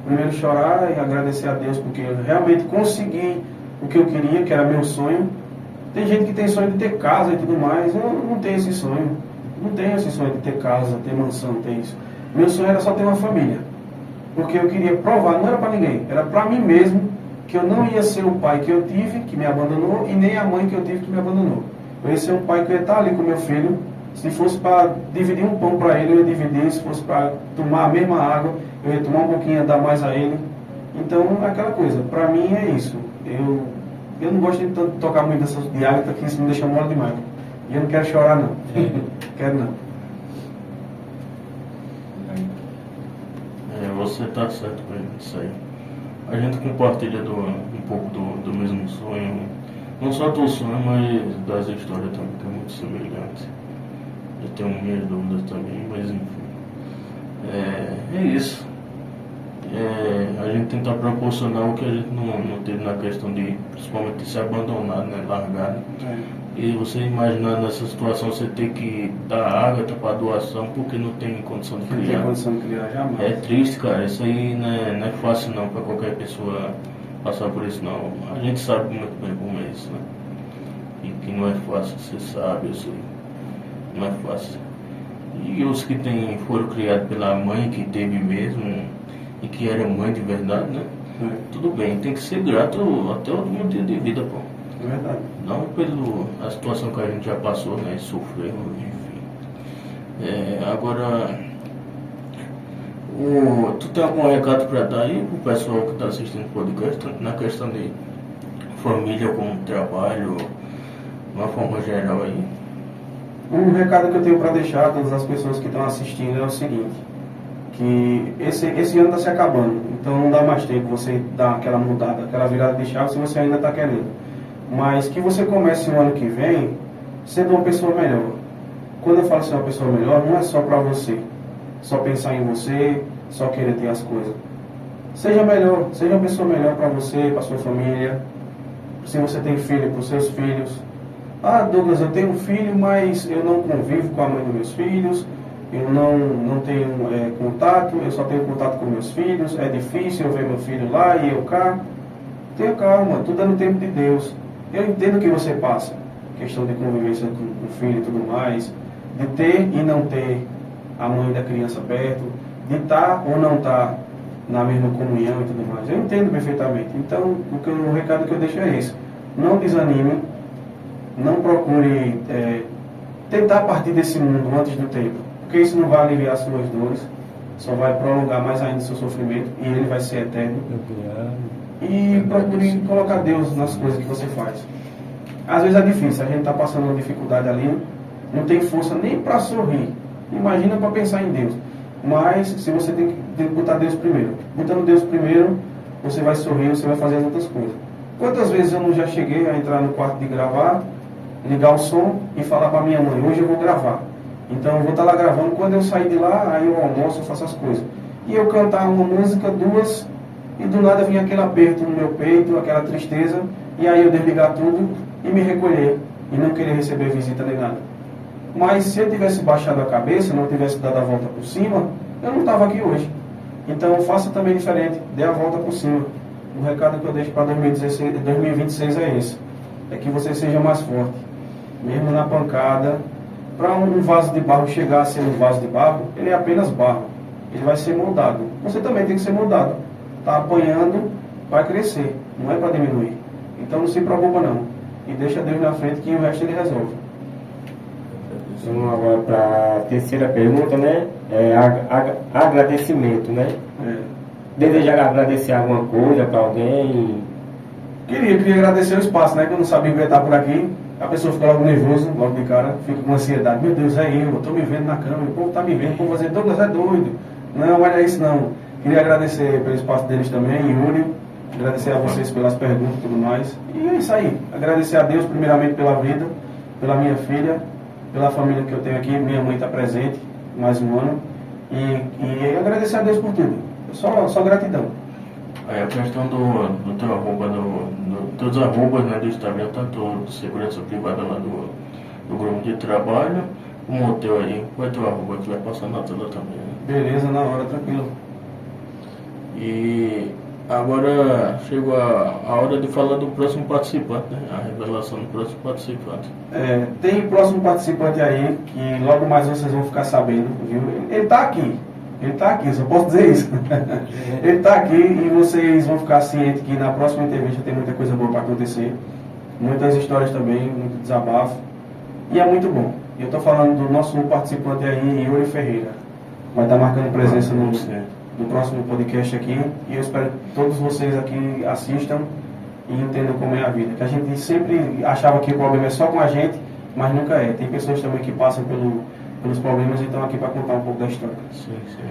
Primeiro chorar e agradecer a Deus, porque eu realmente consegui o que eu queria, que era meu sonho. Tem gente que tem sonho de ter casa e tudo mais, eu não tenho esse sonho. Não tenho esse sonho de ter casa, ter mansão, não tenho isso. Meu sonho era só ter uma família. Porque eu queria provar, não era para ninguém, era para mim mesmo, que eu não ia ser o pai que eu tive, que me abandonou, e nem a mãe que eu tive, que me abandonou. Eu ia ser um pai que ia estar ali com meu filho. Se fosse para dividir um pão para ele, eu ia dividir. Se fosse para tomar a mesma água, eu ia tomar um pouquinho e dar mais a ele. Então, é aquela coisa. Para mim é isso. Eu não gosto de tocar muito dessas de Ágata, que isso me deixa mole demais. E eu não quero chorar, não. Quero não. Você está certo com isso aí. A gente compartilha um pouco do mesmo sonho. Não só do sonho, mas das histórias também, que é muito semelhante. Eu tenho minhas dúvidas também, mas enfim. É isso. A gente tentar proporcionar o que a gente não teve na questão de, principalmente, de se abandonar, né, largar. E você imaginar nessa situação você ter que dar Ágata para doação porque não tem condição de criar. Não tem condição de criar jamais. É triste, cara. Isso aí não é fácil não para qualquer pessoa passar por isso não. A gente sabe muito bem como é isso, né? E que não é fácil, você sabe, eu sei. Não é fácil. E os que foram criados pela mãe que teve mesmo e que era mãe de verdade, né? Tudo bem, tem que ser grato até o último dia de vida, pô. É verdade. Não pela situação que a gente já passou, né? Sofreu, enfim. Agora, tu tem algum recado para dar aí pro pessoal que está assistindo o podcast, tanto na questão de família como trabalho, de uma forma geral aí? Um recado que eu tenho para deixar a todas as pessoas que estão assistindo é o seguinte, que esse ano está se acabando, então não dá mais tempo você dar aquela mudada, aquela virada de chave se você ainda está querendo. Mas que você comece o ano que vem sendo uma pessoa melhor. Quando eu falo ser uma pessoa melhor, não é só para você, só pensar em você, só querer ter as coisas. Seja melhor, seja uma pessoa melhor para você, para sua família. Se você tem filho, para os seus filhos. Ah, Douglas, eu tenho um filho, mas eu não convivo com a mãe dos meus filhos, eu não tenho contato, eu só tenho contato com meus filhos, é difícil eu ver meu filho lá e eu cá. Tenha calma, tudo é no tempo de Deus. Eu entendo o que você passa, questão de convivência com o filho e tudo mais, de ter e não ter a mãe da criança perto, de estar ou não estar na mesma comunhão e tudo mais. Eu entendo perfeitamente. Então, o recado que eu deixo é isso. Não desanime, não procure tentar partir desse mundo antes do tempo, porque isso não vai aliviar suas dores. só vai prolongar mais ainda o seu sofrimento e ele vai ser eterno. E procure colocar Deus nas coisas que você faz. Às vezes é difícil, a gente está passando uma dificuldade ali, não tem força nem para sorrir. Imagina para pensar em Deus. Mas se você tem que botar Deus primeiro. Botando Deus primeiro, você vai sorrir, você vai fazer as outras coisas. Quantas vezes eu não já cheguei a entrar no quarto de gravar, ligar o som e falar para minha mãe, hoje eu vou gravar. Então eu vou estar lá gravando, quando eu sair de lá, aí eu almoço, eu faço as coisas. E eu cantar uma música, duas, e do nada vinha aquele aperto no meu peito, aquela tristeza, e aí eu desligar tudo e me recolher, e não querer receber visita nem nada. Mas se eu tivesse baixado a cabeça, não tivesse dado a volta por cima, eu não estava aqui hoje. Então faça também diferente, dê a volta por cima. O recado que eu deixo para 2026 é esse. É que você seja mais forte. Mesmo na pancada, para um vaso de barro chegar a ser um vaso de barro, ele é apenas barro. Ele vai ser moldado. Você também tem que ser moldado. Está apanhando, vai crescer. Não é para diminuir. Então não se preocupa não. E deixa Deus na frente que o resto ele resolve. Vamos agora para a terceira pergunta, né? Agradecimento, né? Deseja agradecer alguma coisa para alguém? Queria agradecer o espaço, né? Que eu não sabia que eu ia estar por aqui. A pessoa fica logo nervosa, logo de cara, fica com ansiedade. Meu Deus, é eu estou me vendo na câmera, o povo está me vendo, o povo vai dizer, Douglas é doido. Não, olha isso não. Queria agradecer pelo espaço deles também, Yuri. Agradecer a vocês pelas perguntas e tudo mais. E é isso aí. Agradecer a Deus primeiramente pela vida, pela minha filha, pela família que eu tenho aqui. Minha mãe está presente, mais um ano. E agradecer a Deus por tudo. Só gratidão. Aí a questão do teu arroba, teus arrobas, né, do Instagram, tanto de segurança privada lá do grupo de trabalho, como o teu aí, vai ter o arroba que vai passar na tela também. Né? Beleza, na hora, tranquilo. E agora chegou a hora de falar do próximo participante, né? A revelação do próximo participante. Tem o próximo participante aí, que logo mais vocês vão ficar sabendo, viu? Ele está aqui. Ele está aqui, só posso dizer isso. Ele está aqui e vocês vão ficar cientes que na próxima entrevista tem muita coisa boa para acontecer. Muitas histórias também, muito desabafo. E é muito bom. Eu estou falando do nosso participante aí, Yuri Ferreira. Vai estar marcando presença no próximo podcast aqui. E eu espero que todos vocês aqui assistam e entendam como é a vida. Que a gente sempre achava que o problema é só com a gente, mas nunca é. Tem pessoas também que passam pelos problemas e estão aqui para contar um pouco da história. Sim, sim.